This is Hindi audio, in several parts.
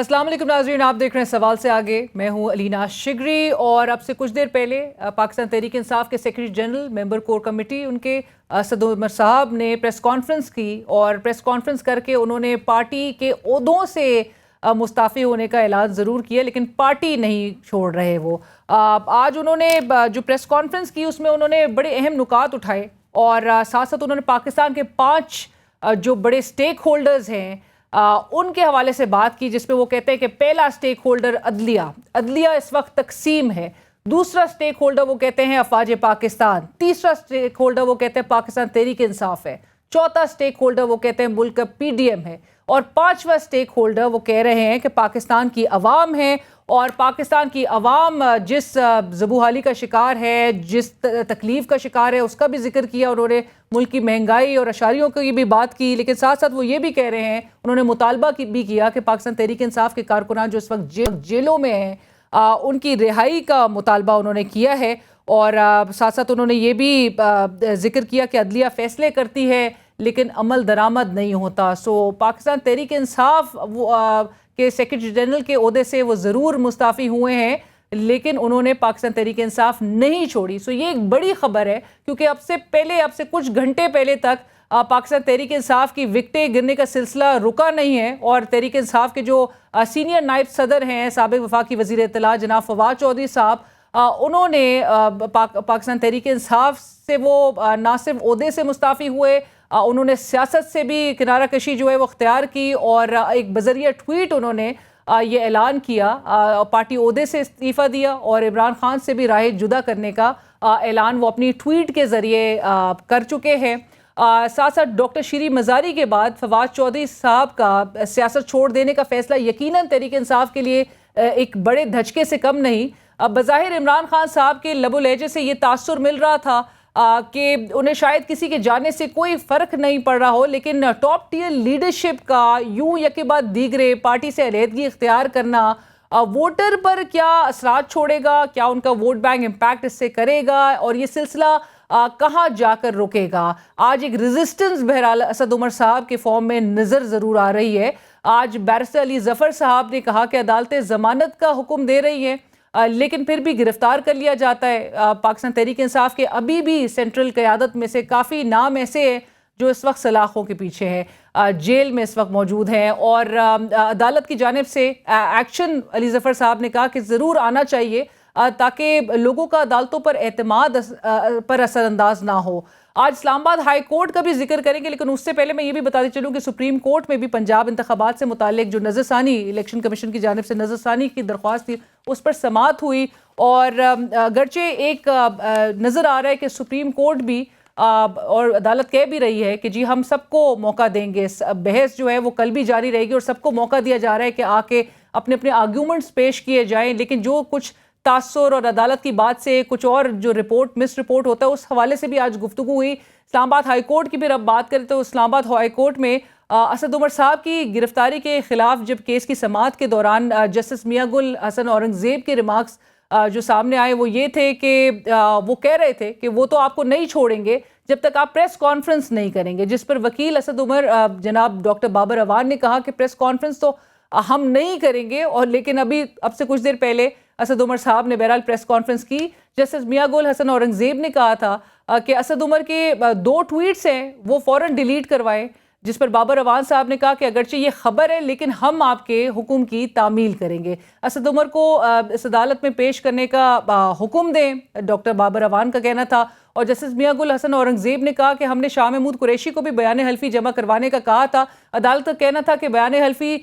अस्सलाम वालेकुम नाज़रीन, आप देख रहे हैं सवाल से आगे। मैं हूं अलीना शिगरी और अब से कुछ देर पहले पाकिस्तान तहरीक इंसाफ के secretary general member core committee उनके असद उमर साहब ने प्रेस कॉन्फ्रेंस की और प्रेस कॉन्फ्रेंस करके उन्होंने पार्टी के ओहदों से मुस्ताफ़ी होने का ऐलान ज़रूर किया, लेकिन पार्टी नहीं छोड़ रहे वो। आज उन्होंने जो प्रेस कॉन्फ्रेंस की उसमें उन्होंने बड़े अहम नुकात उठाए और साथ साथ उन्होंने पाकिस्तान के 5 जो बड़े स्टेक होल्डर्स हैं उनके हवाले से बात की, जिसमें वो कहते हैं कि पहला स्टेक होल्डर अदलिया इस वक्त तकसीम है। दूसरा स्टेक होल्डर वो कहते हैं अफवाज पाकिस्तान। तीसरा स्टेक होल्डर वो कहते हैं पाकिस्तान तहरीक इंसाफ है। चौथा स्टेक होल्डर वो कहते हैं मुल्क का PDM है। और 5वां स्टेक होल्डर वो कह रहे हैं कि पाकिस्तान की अवाम है और पाकिस्तान की अवाम जिस ज़बूहाली का शिकार है, जिस तकलीफ़ का शिकार है, उसका भी जिक्र किया उन्होंने। मुल्क की महंगाई और अशारियों की भी बात की, लेकिन साथ साथ वो ये भी कह रहे हैं, उन्होंने मुतालबा भी किया कि पाकिस्तान तहरीक इंसाफ के कारकुनान जो इस वक्त जेलों में हैं उनकी रिहाई का मुतालबा उन्होंने किया है। और साथ साथ उन्होंने ये भी जिक्र किया कि अदलिया फ़ैसले करती है लेकिन अमल दरामद नहीं होता। सो पाकिस्तान तहरीक इंसाफ के सेक्रेटरी जनरल के ओहदे से वो ज़रूर मुस्ताफ़ी हुए हैं, लेकिन उन्होंने पाकिस्तान तहरीक इंसाफ नहीं छोड़ी। सो ये एक बड़ी खबर है, क्योंकि अब से कुछ घंटे पहले तक पाकिस्तान तहरीक इंसाफ की विकटें गिरने का सिलसिला रुका नहीं है और तहरीक इंसाफ के जो सीनियर नायब सदर हैं, साबिक़ वफाकी वज़ीर इत्तला जनाब फवाद चौधरी साहब, उन्होंने पाकिस्तान तहरीक इंसाफ से वो ना सिर्फ ओहदे से मुस्ताफ़ी हुए, उन्होंने सियासत से भी किनारा कशी जो है वो अख्तियार की और एक बज़रिया ट्वीट उन्होंने ये ऐलान किया, पार्टी ओहदे से इस्तीफ़ा दिया और इमरान खान से भी राह जुदा करने का ऐलान वो अपनी ट्वीट के ज़रिए कर चुके हैं। साथ साथ डॉक्टर शीरी मज़ारी के बाद फवाद चौधरी साहब का सियासत छोड़ देने का फ़ैसला यकीनन तहरीक इंसाफ के लिए एक बड़े धचके से कम नहीं। बज़ाहिर इमरान खान साहब के लबो लहजे से ये तासुर मिल रहा था कि उन्हें शायद किसी के जाने से कोई फ़र्क नहीं पड़ रहा हो, लेकिन टॉप टियर लीडरशिप का यूं यके बाद दीगरे पार्टी से अलहदगी इख्तियार करना वोटर पर क्या असरात छोड़ेगा, क्या उनका वोट बैंक इम्पैक्ट इससे करेगा और ये सिलसिला कहाँ जाकर रुकेगा। आज एक रेजिस्टेंस बहरहाल असद उमर साहब के फॉर्म में नज़र ज़रूर आ रही है। आज बैरिस्टर अली ज़फ़र साहब ने कहा कि अदालतें ज़मानत का हुक्म दे रही हैं, लेकिन फिर भी गिरफ्तार कर लिया जाता है। पाकिस्तान तहरीक इंसाफ के अभी भी सेंट्रल क़यादत में से काफ़ी नाम ऐसे हैं जो इस वक्त सलाखों के पीछे हैं, जेल में इस वक्त मौजूद हैं और अदालत की जानिब से एक्शन अली ज़फ़र साहब ने कहा कि ज़रूर आना चाहिए ताकि लोगों का अदालतों पर एतमाद पर असरअंदाज ना हो। आज इस्लामाबाद हाई कोर्ट का भी जिक्र करेंगे, लेकिन उससे पहले मैं ये भी बताती चलूँ कि सुप्रीम कोर्ट में भी पंजाब इंतखाबात से मुतालिक जो नज़रसानी इलेक्शन कमीशन की जानिब से नज़रसानी की दरख्वास्त थी उस पर समाअत हुई और अगरचे एक नज़र आ रहा है कि सुप्रीम कोर्ट भी और अदालत कह भी रही है कि जी हम सबको मौका देंगे, बहस जो है वो कल भी जारी रहेगी और सबको मौका दिया जा रहा है कि आके अपने अपने आर्ग्यूमेंट्स पेश किए जाएं। लेकिन जो कुछ तासुर और अदालत की बात से कुछ और जो मिस रिपोर्ट होता है उस हवाले से भी आज गुफ्तगू हुई। इस्लामाबाद हाई कोर्ट की फिर अब बात करें तो इस्लामाबाद हाई कोर्ट में असद उमर साहब की गिरफ्तारी के खिलाफ जब केस की समाअत के दौरान जस्टिस मियां गुल हसन औरंगज़ेब के रिमार्क्स जो सामने आए वो ये थे कि वो कह रहे थे कि वो तो आपको नहीं छोड़ेंगे जब तक आप प्रेस कॉन्फ्रेंस नहीं करेंगे, जिस पर वकील असद उमर जनाब डॉक्टर बाबर अवान ने कहा कि प्रेस कॉन्फ्रेंस तो हम नहीं करेंगे। और लेकिन अभी अब से कुछ देर पहले असद उमर साहब ने बहरहाल प्रेस कॉन्फ्रेंस की। जस्टिस मियां गुल हसन औरंगज़ेब ने कहा था कि असद उमर के 2 ट्वीट्स हैं वो फ़ौरन डिलीट करवाएं, जिस पर बाबर अवान साहब ने कहा कि अगरचे ये खबर है लेकिन हम आपके हुक्म की तामील करेंगे। असद उमर को इस अदालत में पेश करने का हुक्म दें, डॉक्टर बाबर अवान का कहना था। और जस्टिस मियां गुल हसन औरंगज़ेब ने कहा कि हमने शाह महमूद कुरैशी को भी बयान हल्फी जमा करवाने का कहा था। अदालत का कहना था कि बयान हल्फी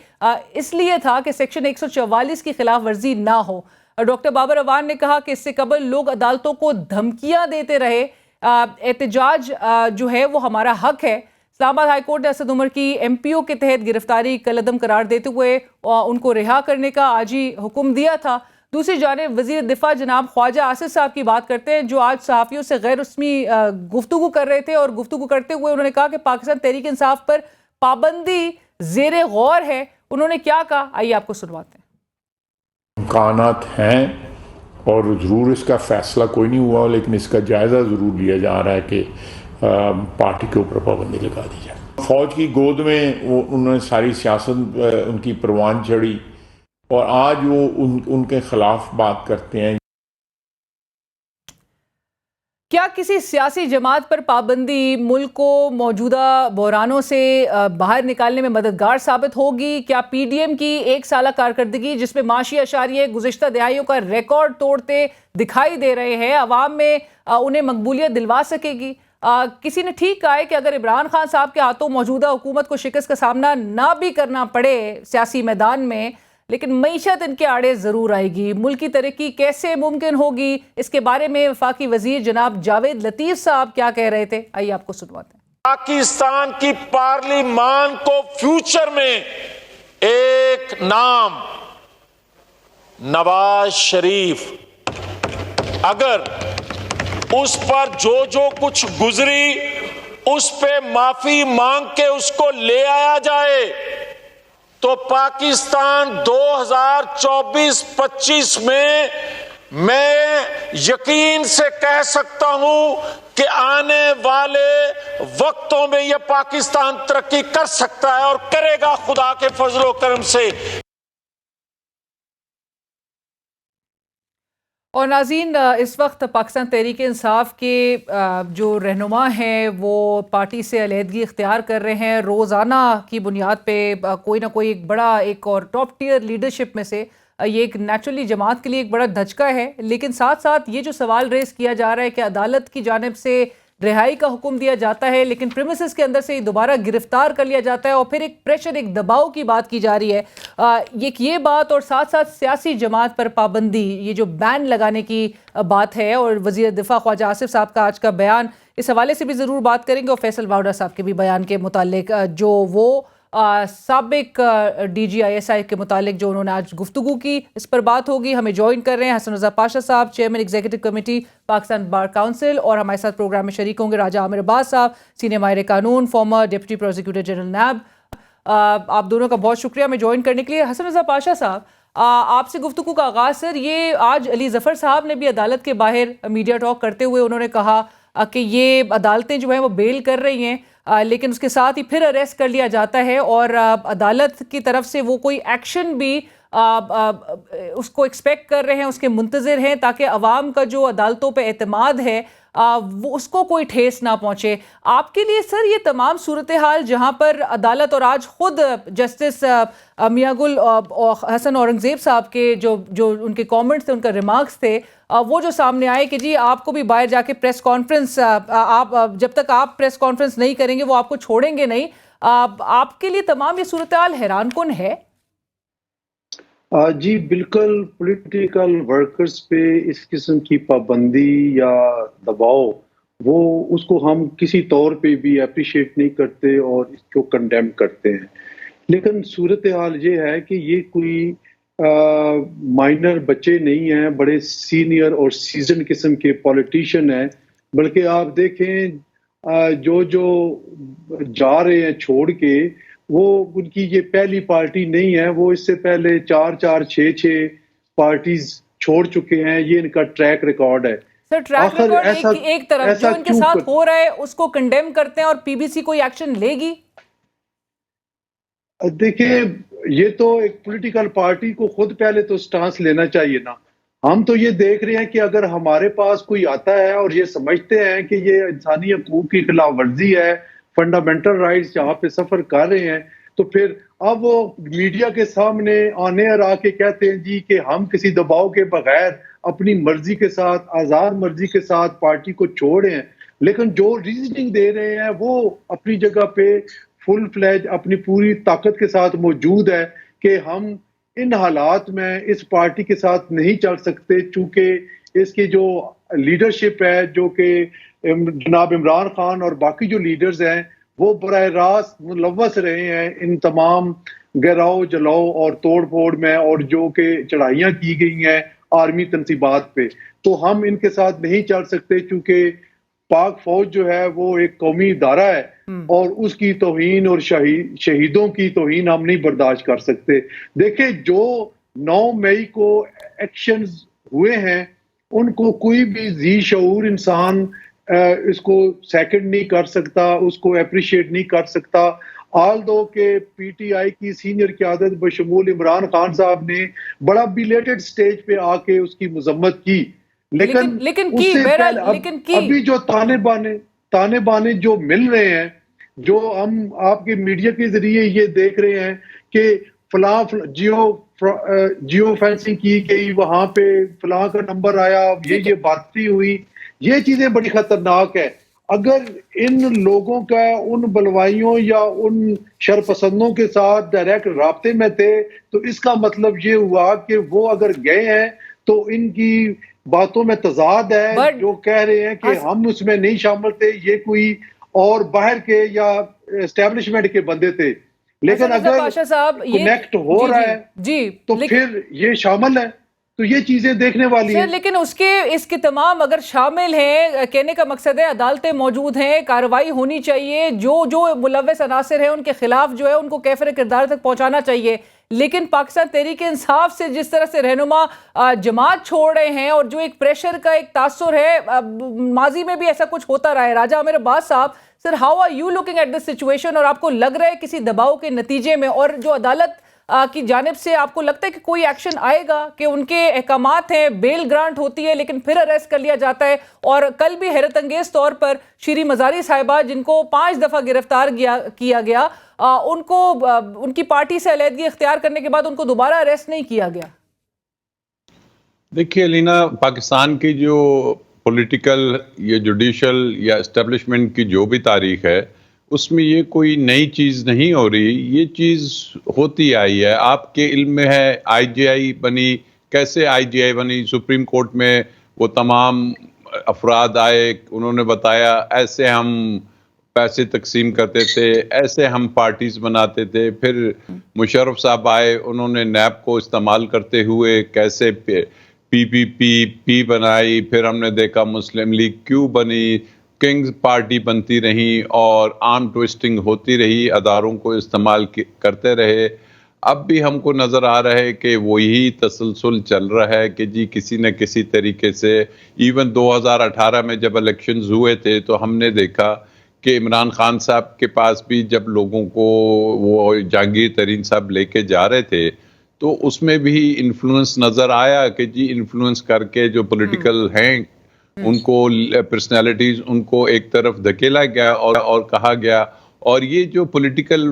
इसलिए था कि सेक्शन 144 की खिलाफ वर्जी ना हो। डॉक्टर बाबर अवान ने कहा कि इससे कबल लोग अदालतों को धमकियां देते रहे, एहतजाज जो है वो हमारा हक है। इस्लामाबाद हाई कोर्ट ने असद उमर की MPO के तहत गिरफ्तारी कलअदम करार देते हुए उनको रिहा करने का आज ही हुक्म दिया था। दूसरी जानिब वज़ीर दिफा जनाब ख्वाजा आसिफ साहब की बात करते हैं, जो आज सहाफ़ियों से गैर रस्मी गुफ्तगू कर रहे थे और गुफ्तगू करते हुए उन्होंने कहा कि पाकिस्तान तहरीक इंसाफ पर पाबंदी ज़ेरे गौर है। उन्होंने क्या कहा, आइए आपको सुनवाते हैं। इम्कानात हैं और ज़रूर इसका फ़ैसला कोई नहीं हुआ, लेकिन इसका जायज़ा ज़रूर लिया जा रहा है कि पार्टी के ऊपर पाबंदी लगा दी जाए। फ़ौज की गोद में वो उन्होंने सारी सियासत उनकी परवान चढ़ी और आज वो उनके खिलाफ बात करते हैं। क्या किसी सियासी जमात पर पाबंदी मुल्क को मौजूदा बहरानों से बाहर निकालने में मददगार साबित होगी? क्या पीडीएम की एक साला कारकर्दगी, जिसमें माशी अशारिये गुज़िश्ता दिहाइयों का रिकॉर्ड तोड़ते दिखाई दे रहे हैं, अवाम में उन्हें मकबूलियत दिलवा सकेगी? किसी ने ठीक कहा है कि अगर इमरान खान साहब के हाथों मौजूदा हुकूमत को शिकस्त का सामना ना भी करना पड़े सियासी मैदान में, लेकिन मईशत इनके आड़े जरूर आएगी। मुल्क की तरक्की कैसे मुमकिन होगी, इसके बारे में वफाकी वजीर जनाब जावेद लतीफ साहब क्या कह रहे थे, आइए आपको सुनवाते हैं। पाकिस्तान की पार्लिमान को फ्यूचर में एक नाम नवाज शरीफ, अगर उस पर जो कुछ गुजरी उस पे माफी मांग के उसको ले आया जाए, तो पाकिस्तान 2024-25 में मैं यकीन से कह सकता हूं कि आने वाले वक्तों में यह पाकिस्तान तरक्की कर सकता है और करेगा, खुदा के फजलो करम से। और नाज़रीन, इस वक्त पाकिस्तान तहरीक इंसाफ के जो रहनुमा हैं वो पार्टी से अलहदगी इख्तियार कर रहे हैं। रोज़ाना की बुनियाद पे कोई ना कोई एक बड़ा, एक और टॉप टियर लीडरशिप में से ये एक नेचुरली जमात के लिए एक बड़ा धचका है। लेकिन साथ साथ ये जो सवाल रेस किया जा रहा है कि अदालत की जानिब से रिहाई का हुक्म दिया जाता है, लेकिन प्रीमिसेस के अंदर से दोबारा गिरफ्तार कर लिया जाता है और फिर एक प्रेशर, एक दबाव की बात की जा रही है। ये बात और साथ साथ सियासी जमात पर पाबंदी, ये जो बैन लगाने की बात है, और वज़ीर दिफा ख्वाजा आसिफ साहब का आज का बयान, इस हवाले से भी ज़रूर बात करेंगे। और फैसल बावड़ा साहब के भी बयान के मुतालिक, जो वो साबिक DGISI के मुतालिक जो उन्होंने आज गुफ्तगू की, इस पर बात होगी। हमें ज्वाइन कर रहे हैं हसन रज़ा पाशा साहब, chairman executive committee Pakistan bar council, और हमारे साथ प्रोग्राम में शरीक होंगे राजा आमिर अब्बास साहब, सीनियर माहिर कानून, फॉर्मर डिप्टी प्रोसिक्यूटर जनरल नैब। आप दोनों का बहुत शुक्रिया हमें ज्वाइन करने के लिए। हसन रज़ा पाशा साहब, आपसे गुफ्तगू का आगाज़ सर, ये आज अली ज़फ़र साहब ने भी अदालत के बाहर मीडिया टॉक करते हुए उन्होंने कहा कि ये अदालतें जो हैं वो बेल कर रही हैं, लेकिन उसके साथ ही फिर अरेस्ट कर लिया जाता है और अदालत की तरफ से वो कोई एक्शन भी उसको एक्सपेक्ट कर रहे हैं, उसके मुंतज़िर हैं, ताकि अवाम का जो अदालतों पे एतमाद है वो उसको कोई ठेस ना पहुंचे। आपके लिए सर ये तमाम सूरत हाल जहां पर अदालत, और आज खुद जस्टिस मियाँगुल हसन औरंगज़ेब साहब के जो उनके कमेंट्स थे, उनका रिमार्क्स थे, वो जो सामने आए कि जी आपको भी बाहर जाके प्रेस कॉन्फ्रेंस, आप जब तक आप प्रेस कॉन्फ्रेंस नहीं करेंगे वो आपको छोड़ेंगे नहीं, आपके लिए तमाम ये सूरत हाल हैरान कुन है? जी बिल्कुल, पॉलिटिकल वर्कर्स पे इस किस्म की पाबंदी या दबाव, वो उसको हम किसी तौर पे भी अप्रिशिएट नहीं करते और इसको कंडेम करते हैं। लेकिन सूरत हाल ये है कि ये कोई माइनर बच्चे नहीं हैं, बड़े सीनियर और सीजन किस्म के पॉलिटिशियन हैं। बल्कि आप देखें जो जा रहे हैं छोड़ के, वो उनकी ये पहली पार्टी नहीं है, वो इससे पहले 4-4, 6-6 पार्टीज छोड़ चुके हैं। ये इनका ट्रैक रिकॉर्ड है। सर ट्रैक रिकॉर्ड एक तरफ जो इनके साथ हो रहा है उसको कंडेम करते हैं और पीबीसी कोई एक्शन लेगी? देखिए, ये तो एक पॉलिटिकल पार्टी को खुद पहले तो स्टांस लेना चाहिए ना। हम तो ये देख रहे हैं कि अगर हमारे पास कोई आता है और ये समझते हैं कि ये इंसानी हकूक की खिलाफ वर्जी है, फंडामेंटल राइट्स जहाँ पे सफर कर रहे हैं, तो फिर अब वो मीडिया के सामने आने और आके कहते हैं जी कि हम किसी दबाव के बगैर अपनी मर्जी के साथ, आजाद मर्जी के साथ पार्टी को छोड़े हैं। लेकिन जो रीजनिंग दे रहे हैं वो अपनी जगह पे फुल फ्लैज अपनी पूरी ताकत के साथ मौजूद है कि हम इन हालात में इस पार्टी के साथ नहीं चल सकते, चूंकि इसकी जो लीडरशिप है, जो कि जनाब इमरान खान और बाकी जो लीडर्स हैं, वो बराह रास्त मुलव्वस रहे हैं इन तमाम गिराओ जलाओ और तोड़ फोड़ में, और जो कि चढ़ाइयाँ की गई हैं आर्मी तनसीबात पे, तो हम इनके साथ नहीं चल सकते, चूंकि पाक फौज जो है वो एक कौमी इदारा है और उसकी तौहीन और शहीदों की तौहीन हम नहीं बर्दाश्त कर सकते। देखिए, जो 9 मई को एक्शंस हुए हैं उनको कोई भी जी शऊर इंसान इसको सेकंड नहीं कर सकता, उसको अप्रिशिएट नहीं कर सकता। आल दो के पीटीआई की सीनियर क़यादत बशमूल इमरान खान साहब ने बड़ा बिलेटेड स्टेज पे आके उसकी मजम्मत की, लेकिन की उससे बहरहाल, पहले लेकिन की अभी जो ताने बाने जो मिल रहे हैं, जो हम आपके मीडिया के जरिए ये देख रहे हैं कि फलां जियो फेंसिंग की गई, वहां पे फलां का नंबर आया, ये बातें हुई, ये चीजें बड़ी खतरनाक है। अगर इन लोगों का उन बलवाइयों या उन शरपसंदों के साथ डायरेक्ट राब्ते में थे, तो इसका मतलब ये हुआ कि वो अगर गए हैं तो इनकी बातों में तजाद है। जो कह रहे हैं कि हम उसमें नहीं शामिल थे, ये कोई और बाहर के या एस्टेब्लिशमेंट के बंदे थे। लेकिन अगर कनेक्ट हो रहा है तो फिर ये शामिल है, तो ये चीजें देखने वाली हैं। लेकिन इसके तमाम अगर शामिल हैं, कहने का मकसद है अदालतें मौजूद हैं, कार्रवाई होनी चाहिए, जो मुलव्वस अनासिर हैं उनके खिलाफ जो है उनको कैफिर किरदार तक पहुंचाना चाहिए। लेकिन पाकिस्तान तहरीक इंसाफ से जिस तरह से रहनुमा जमात छोड़ रहे हैं और जो एक प्रेशर का एक तासुर है, माजी में भी ऐसा कुछ होता रहा है। राजा Aamir Abbas sahab, sir, how are you looking at this situation? और आपको लग रहा है किसी दबाव के नतीजे में और जो अदालत की जानिब से आपको लगता है कि कोई एक्शन आएगा कि उनके अहकामात हैं, बेल ग्रांट होती है लेकिन फिर अरेस्ट कर लिया जाता है? और कल भी हैरत अंगेज तौर पर शीरी मजारी साहिबा, जिनको 5 दफा गिरफ्तार किया गया, उनको उनकी पार्टी से अलहदगी इख्तियार करने के बाद उनको दोबारा अरेस्ट नहीं किया गया। देखिए लीना, पाकिस्तान की जो पॉलिटिकल या जुडिशल या एस्टेब्लिशमेंट की जो भी तारीख है, उसमें ये कोई नई चीज़ नहीं हो रही, ये चीज़ होती आई है। आपके इल्म में है आईजीआई बनी, कैसे आईजीआई बनी? सुप्रीम कोर्ट में वो तमाम अफराद आए, उन्होंने बताया ऐसे हम पैसे तकसीम करते थे, ऐसे हम पार्टीज बनाते थे। फिर मुशर्रफ साहब आए, उन्होंने नैब को इस्तेमाल करते हुए कैसे पीपीपी बनाई, फिर हमने देखा मुस्लिम लीग क्यों बनी, किंग्स पार्टी बनती रही और आर्म ट्विस्टिंग होती रही, अदारों को इस्तेमाल करते रहे। अब भी हमको नज़र आ रहा है कि वही तसलसल चल रहा है कि जी किसी न किसी तरीके से। इवन 2018 में जब इलेक्शंस हुए थे तो हमने देखा कि इमरान खान साहब के पास भी जब लोगों को वो जहांगीर तरीन साहब लेके जा रहे थे तो उसमें भी इन्फ्लुएंस नज़र आया कि जी इन्फ्लुएंस करके जो पॉलिटिकल हैं उनको पर्सनालिटीज उनको एक तरफ धकेला गया और कहा गया। और ये जो पॉलिटिकल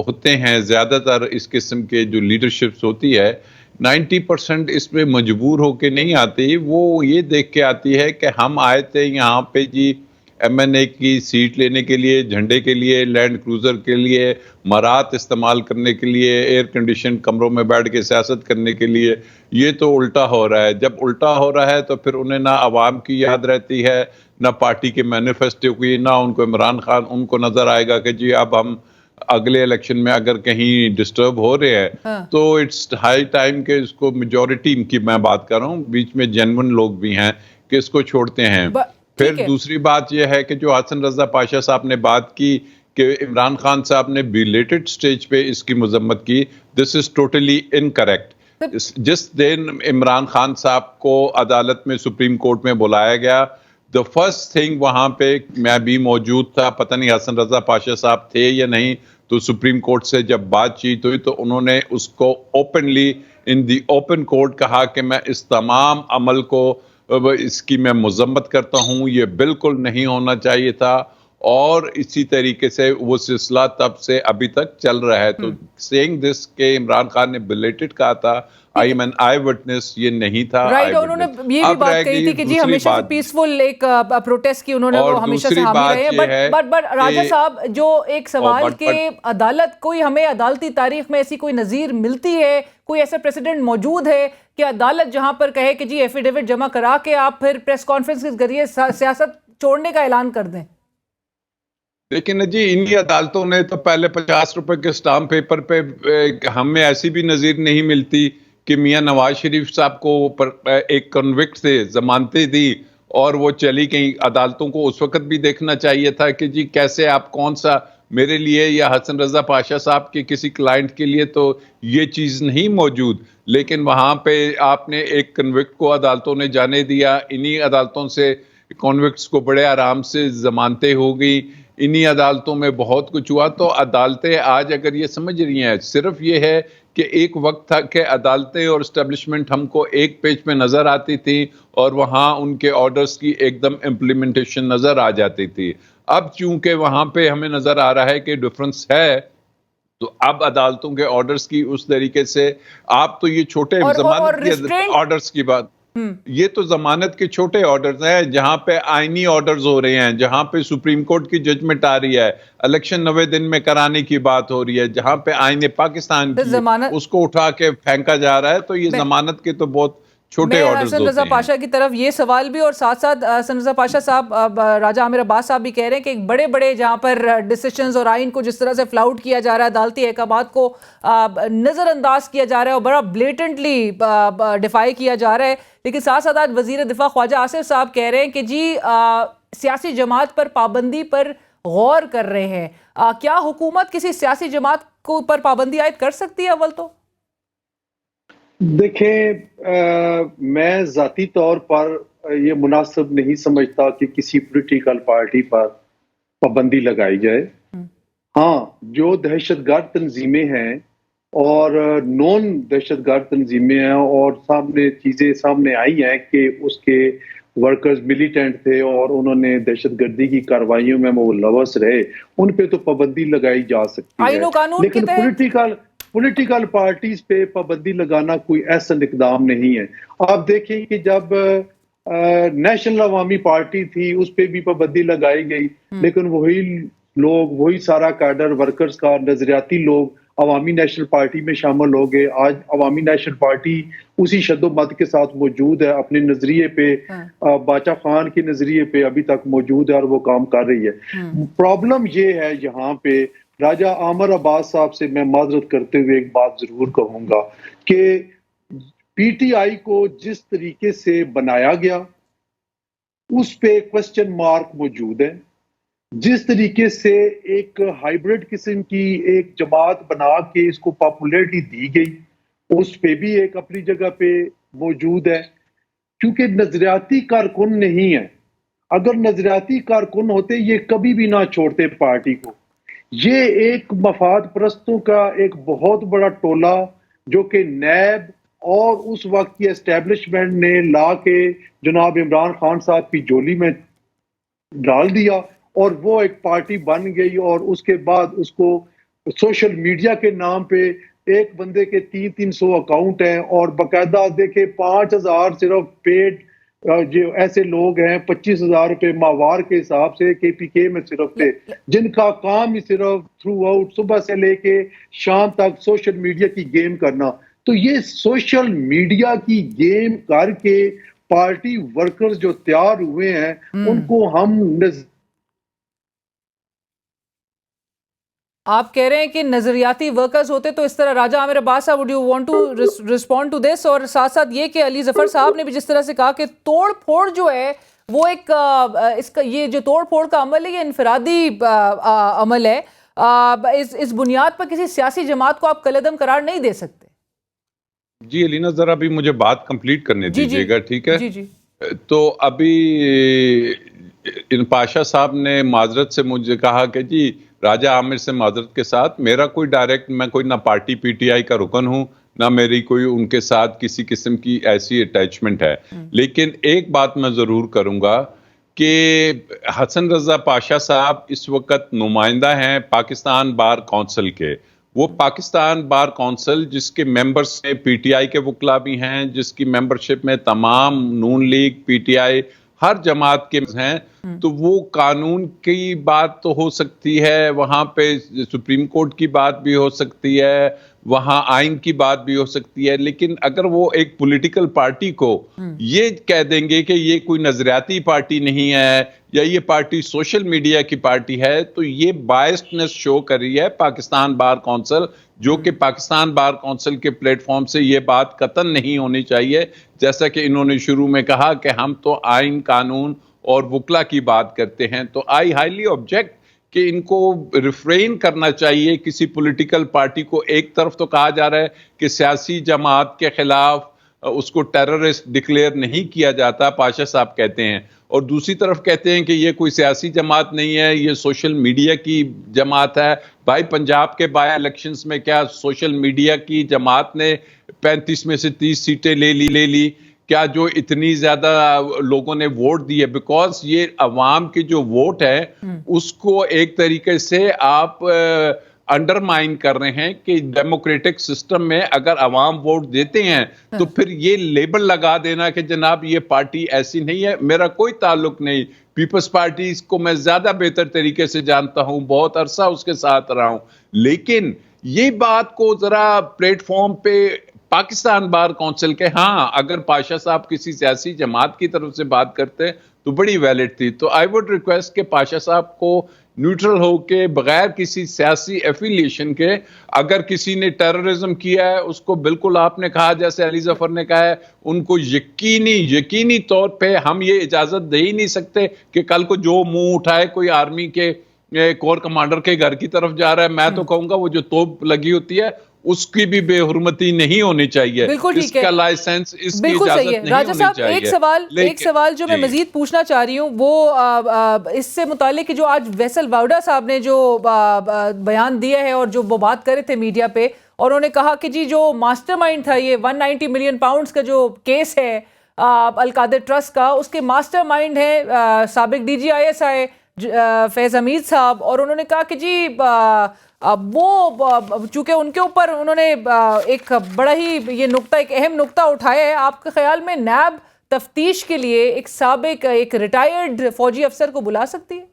होते हैं, ज़्यादातर इस किस्म के जो लीडरशिप्स होती है, 90% इसमें मजबूर होके नहीं आती, वो ये देख के आती है कि हम आए थे यहाँ पे जी एमएनए की सीट लेने के लिए, झंडे के लिए, लैंड क्रूज़र के लिए, मरात इस्तेमाल करने के लिए, एयर कंडीशन कमरों में बैठ के सियासत करने के लिए। ये तो उल्टा हो रहा है। जब उल्टा हो रहा है तो फिर उन्हें ना आवाम की याद रहती है, ना पार्टी के मैनिफेस्टो की, ना उनको इमरान खान, उनको नज़र आएगा कि जी अब हम अगले इलेक्शन में अगर कहीं डिस्टर्ब हो रहे हैं तो इट्स हाई टाइम के इसको, मेजॉरिटी की मैं बात कर रहा हूँ, बीच में जेन्युइन लोग भी हैं कि इसको छोड़ते हैं। फिर दूसरी बात यह है कि जो हसन रजा पाशा साहब ने बात की कि इमरान खान साहब ने बिलेटेड स्टेज पे इसकी मजम्मत की, दिस इज टोटली इनकरेक्ट। जिस दिन इमरान खान साहब को अदालत में, सुप्रीम कोर्ट में बुलाया गया, द फर्स्ट थिंग वहां पे, मैं भी मौजूद था, पता नहीं हसन रजा पाशा साहब थे या नहीं, तो सुप्रीम कोर्ट से जब बातचीत हुई तो उन्होंने उसको ओपनली इन दी ओपन कोर्ट कहा कि मैं इस तमाम अमल को, इसकी मैं मजम्मत करता हूँ, ये बिल्कुल नहीं होना चाहिए था। और इसी तरीके से वो सिलसिला तब से अभी तक चल रहा है। तो सेइंग दिस के इमरान खान ने बिलेटेड कहा था, I am an eyewitness, ये नहीं था। राइट, उन्होंने ये भी बात कही थी कि जी हमेशा से पीसफुल एक प्रोटेस्ट की उन्होंने, वो हमेशा से हामी रहे हैं। बट राजा साहब, जो एक सवाल के अदालत, कोई हमें अदालती तारीख में ऐसी कोई नज़ीर मिलती है, कोई ऐसा प्रेसिडेंट मौजूद है कि अदालत जहां पर कहे कि जी एफिडेविट जमा करा के आप फिर प्रेस कॉन्फ्रेंस के जरिए सियासत छोड़ने का ऐलान कर दें? लेकिन जी इन्हीं अदालतों ने तो पहले 50 रुपए के स्टाम्प पेपर पे, हमें ऐसी भी नज़ीर नहीं मिलती कि मियां नवाज शरीफ साहब को एक कन्विक्ट से जमानतें दी और वो चली गई। अदालतों को उस वक्त भी देखना चाहिए था कि जी कैसे आप, कौन सा, मेरे लिए या हसन रजा पाशा साहब के किसी क्लाइंट के लिए तो ये चीज़ नहीं मौजूद, लेकिन वहाँ पे आपने एक कन्विक्ट को अदालतों ने जाने दिया। इन्हीं अदालतों से कॉन्विक्ट्स को बड़े आराम से जमानतें हो गई। इन्हीं अदालतों में बहुत कुछ हुआ। तो अदालतें आज अगर ये समझ रही हैं, सिर्फ ये है कि एक वक्त था कि अदालतें और इस्टेब्लिशमेंट हमको एक पेज पे नजर आती थी और वहां उनके ऑर्डर्स की एकदम इम्प्लीमेंटेशन नजर आ जाती थी। अब चूंकि वहां पे हमें नजर आ रहा है कि डिफरेंस है, तो अब अदालतों के ऑर्डर्स की उस तरीके से, आप तो ये छोटे जमानत के ऑर्डर्स की बात, ये तो जमानत के छोटे ऑर्डर्स हैं, जहां पे आईनी ऑर्डर्स हो रहे हैं, जहां पे सुप्रीम कोर्ट की जजमेंट आ रही है, इलेक्शन 90 दिन में कराने की बात हो रही है, जहां पे आईने पाकिस्तान की उसको उठा के फेंका जा रहा है। तो ये जमानत के तो बहुत छोटे ऑर्डर्स होते हैं। रजा पाशा की तरफ ये सवाल भी, और साथ साथ हसन रजा पाशा साहब, राजा आमिर अब्बास साहब भी कह रहे हैं कि बड़े बड़े जहां पर डिसीजंस और आइन को जिस तरह से फ्लाउट किया जा रहा है, अदालती अहकामात को नजरअंदाज किया जा रहा है और बड़ा ब्लेटेंटली डिफाई किया जा रहा है। लेकिन साथ साथ आज वजीर दिफा ख्वाजा आसिफ साहब कह रहे हैं कि जी सियासी जमात पर पाबंदी पर गौर कर रहे हैं। क्या हुकूमत किसी सियासी जमात को पर पाबंदी आयद कर सकती है? अव्वल तो देखें, मैं जाती तौर पर ये मुनासिब नहीं समझता कि किसी पॉलिटिकल पार्टी पर पाबंदी लगाई जाए। हाँ, जो दहशतगर्द तंजीमें हैं और नॉन दहशतगर्द तंजीमें हैं और चीजें सामने आई हैं कि उसके वर्कर्स मिलिटेंट थे और उन्होंने दहशतगर्दी की कार्रवाइयों में मुलव्वस रहे, उन पे तो पाबंदी लगाई जा सकती है। लेकिन पॉलिटिकल पार्टीज पे पाबंदी लगाना कोई ऐसा इकदाम नहीं है। आप देखें कि जब नेशनल अवामी पार्टी थी उस पे भी पाबंदी लगाई गई, लेकिन वही लोग, वही सारा कैडर वर्कर्स का नजरियाती लोग अवामी नेशनल पार्टी में शामिल हो गए। आज अवामी नेशनल पार्टी उसी शद्दोमत के साथ मौजूद है, अपने नजरिए पे, बाचा खान के नजरिए पे अभी तक मौजूद है और वो काम कर रही है। प्रॉब्लम ये है यहाँ पे, राजा आमिर अब्बास साहब से मैं माजरत करते हुए एक बात जरूर कहूंगा कि पीटीआई को जिस तरीके से बनाया गया उस पे क्वेश्चन मार्क मौजूद है। जिस तरीके से एक हाइब्रिड किस्म की एक जमात बना के इसको पॉपुलैरिटी दी गई, उस पे भी एक अपनी जगह पे मौजूद है, क्योंकि नजरियाती कारकुन नहीं है। अगर नजरियाती कारकुन होते ये कभी भी ना छोड़ते पार्टी को। ये एक मफाद परस्तों का एक बहुत बड़ा टोला जो कि नैब और उस वक्त की एस्टेब्लिशमेंट ने ला के जनाब इमरान खान साहब की झोली में डाल दिया और वो एक पार्टी बन गई। और उसके बाद उसको सोशल मीडिया के नाम पे एक बंदे के 300 अकाउंट हैं और बाकायदा देखे 5000 सिर्फ पेड जो ऐसे लोग हैं, 25,000 रुपए माहवार के हिसाब से केपीके में सिर्फ थे, जिनका काम ही सिर्फ थ्रू आउट सुबह से लेके शाम तक सोशल मीडिया की गेम करना। तो ये सोशल मीडिया की गेम करके पार्टी वर्कर्स जो तैयार हुए हैं उनको हम आप कह रहे हैं कि नजरियाती वर्कर्स होते तो इस तरह। राजा Aamir Abbas sahab, would you want to respond to this? और साथ साथ ये कि अली जफर साहब ने भी जिस तरह से कहा कि तोड़ फोड़ जो है वो एक इसका ये जो तोड़ फोड़ का अमल है ये इनफरादी अमल है। इस बुनियाद पर किसी सियासी जमात को आप कलअदम करार नहीं दे सकते। जी अलीना, जरा अभी मुझे बात कंप्लीट करने दीजिएगा, ठीक है? जी जी। तो अभी इन पाशा साहब ने माजरत से मुझे कहा कि जी राजा आमिर से माजरत के साथ मेरा कोई डायरेक्ट, मैं कोई ना पार्टी पीटीआई का रुकन हूं, ना मेरी कोई उनके साथ किसी किस्म की ऐसी अटैचमेंट है। लेकिन एक बात मैं जरूर करूंगा कि हसन रजा पाशा साहब इस वक्त नुमाइंदा हैं पाकिस्तान बार काउंसिल के। वो पाकिस्तान बार काउंसिल जिसके मेंबर्स में पीटीआई के वकला भी हैं, जिसकी मेंबरशिप में तमाम नून लीग, पीटीआई, हर जमात के हैं। तो वो कानून की बात तो हो सकती है, वहां पे सुप्रीम कोर्ट की बात भी हो सकती है, वहां आइन की बात भी हो सकती है। लेकिन अगर वो एक पॉलिटिकल पार्टी को ये कह देंगे कि ये कोई नजरियाती पार्टी नहीं है या ये पार्टी सोशल मीडिया की पार्टी है, तो ये बायस्डनेस शो कर रही है पाकिस्तान बार काउंसिल, जो कि पाकिस्तान बार काउंसिल के प्लेटफॉर्म से ये बात कतन नहीं होनी चाहिए। जैसा कि इन्होंने शुरू में कहा कि हम तो आइन, कानून और वकला की बात करते हैं, तो आई हाईली ऑब्जेक्ट कि इनको रिफ्रेन करना चाहिए। किसी पॉलिटिकल पार्टी को एक तरफ तो कहा जा रहा है कि सियासी जमात के खिलाफ उसको टेररिस्ट डिक्लेयर नहीं किया जाता, पाशा साहब कहते हैं, और दूसरी तरफ कहते हैं कि ये कोई सियासी जमात नहीं है, ये सोशल मीडिया की जमात है। भाई पंजाब के बाय इलेक्शंस में क्या सोशल मीडिया की जमात ने 35 में से 30 सीटें ले ली? क्या जो इतनी ज्यादा लोगों ने वोट दिए? बिकॉज ये अवाम की जो वोट है उसको एक तरीके से आप अंडरमाइन कर रहे हैं कि डेमोक्रेटिक सिस्टम में अगर अवाम वोट देते हैं तो फिर ये लेबल लगा देना कि जनाब ये पार्टी ऐसी नहीं है। मेरा कोई ताल्लुक नहीं, पीपल्स पार्टी को मैं ज्यादा बेहतर तरीके से जानता हूं, बहुत अरसा उसके साथ रहा हूं, लेकिन ये बात को जरा प्लेटफॉर्म पे पाकिस्तान बार काउंसिल के, हाँ अगर पाशा साहब किसी सियासी जमात की तरफ से बात करते तो बड़ी वैलिड थी। तो आई वुड रिक्वेस्ट कि पाशा साहब को न्यूट्रल होके बगैर किसी सियासी एफिलिएशन के, अगर किसी ने टेररिज्म किया है उसको बिल्कुल आपने कहा जैसे अली जफर ने कहा है, उनको यकीनी तौर पे हम ये इजाजत दे ही नहीं सकते कि कल को जो मुंह उठाए कोई आर्मी के कोर कमांडर के घर की तरफ जा रहा है। मैं तो कहूंगा वो जो तोप लगी होती है उसकी भी बेहुरमती नहीं होनी चाहिए। बिल्कुल ठीक है, इसका लाइसेंस, इसकी बिल्कुल इजाजत सही है। नहीं राजा होनी साहब चाहिए। एक सवाल जो मैं मजीद पूछना चाह रही हूँ वो इससे मुतालिक कि जो आज वैसल वाउडा साहब ने जो बयान दिया है और जो वो बात कर रहे थे मीडिया पे, और उन्होंने कहा कि जी जो मास्टरमाइंड था ये 190 मिलियन पाउंड्स का जो केस है अल-कादिर ट्रस्ट का, उसके मास्टरमाइंड है साबिक DGISI फैज हमीद साहब। और उन्होंने कहा कि जी वो चूंकि उनके ऊपर उन्होंने एक बड़ा ही ये नुक्ता, एक अहम नुक्ता उठाया है, आपके ख्याल में नैब तफ्तीश के लिए एक साबिक एक रिटायर्ड फौजी अफसर को बुला सकती है?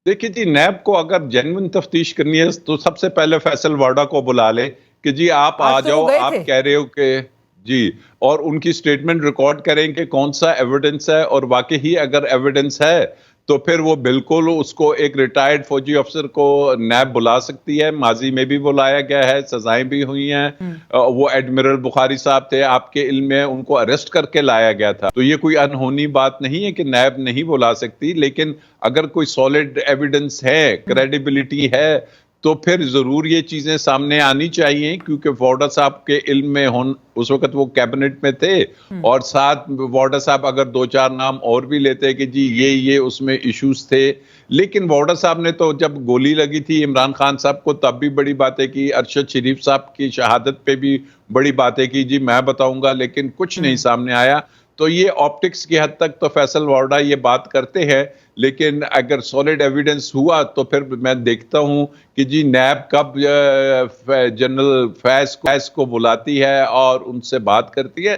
देखिए जी, नैब को अगर जेन्युइन तफ्तीश करनी है तो सबसे पहले फैसल वाडा को बुला ले कि जी आप आ जाओ, आप कह रहे हो कि जी, और उनकी स्टेटमेंट रिकॉर्ड करें कि कौन सा एविडेंस है, और वाकई ही अगर एविडेंस है तो फिर वो बिल्कुल उसको एक रिटायर्ड फौजी अफसर को नैब बुला सकती है। माजी में भी बुलाया गया है, सजाएं भी हुई हैं। वो एडमिरल बुखारी साहब थे, आपके इल्म में उनको अरेस्ट करके लाया गया था। तो ये कोई अनहोनी बात नहीं है कि नैब नहीं बुला सकती, लेकिन अगर कोई सॉलिड एविडेंस है, क्रेडिबिलिटी है, तो फिर जरूर ये चीजें सामने आनी चाहिए। क्योंकि वाडा साहब के इल्म में उस वक्त वो कैबिनेट में थे, और साथ वाडा साहब अगर 2-4 नाम और भी लेते कि जी ये उसमें इश्यूज थे, लेकिन वाडा साहब ने तो जब गोली लगी थी इमरान खान साहब को तब भी बड़ी बातें की, अरशद शरीफ साहब की शहादत पे भी बड़ी बातें की, जी मैं बताऊंगा, लेकिन कुछ नहीं सामने आया। तो ये ऑप्टिक्स की हद तक तो फैसल वाडा ये बात करते हैं, लेकिन अगर सॉलिड एविडेंस हुआ तो फिर मैं देखता हूं कि जी नैब कब जनरल फैज को बुलाती है और उनसे बात करती है।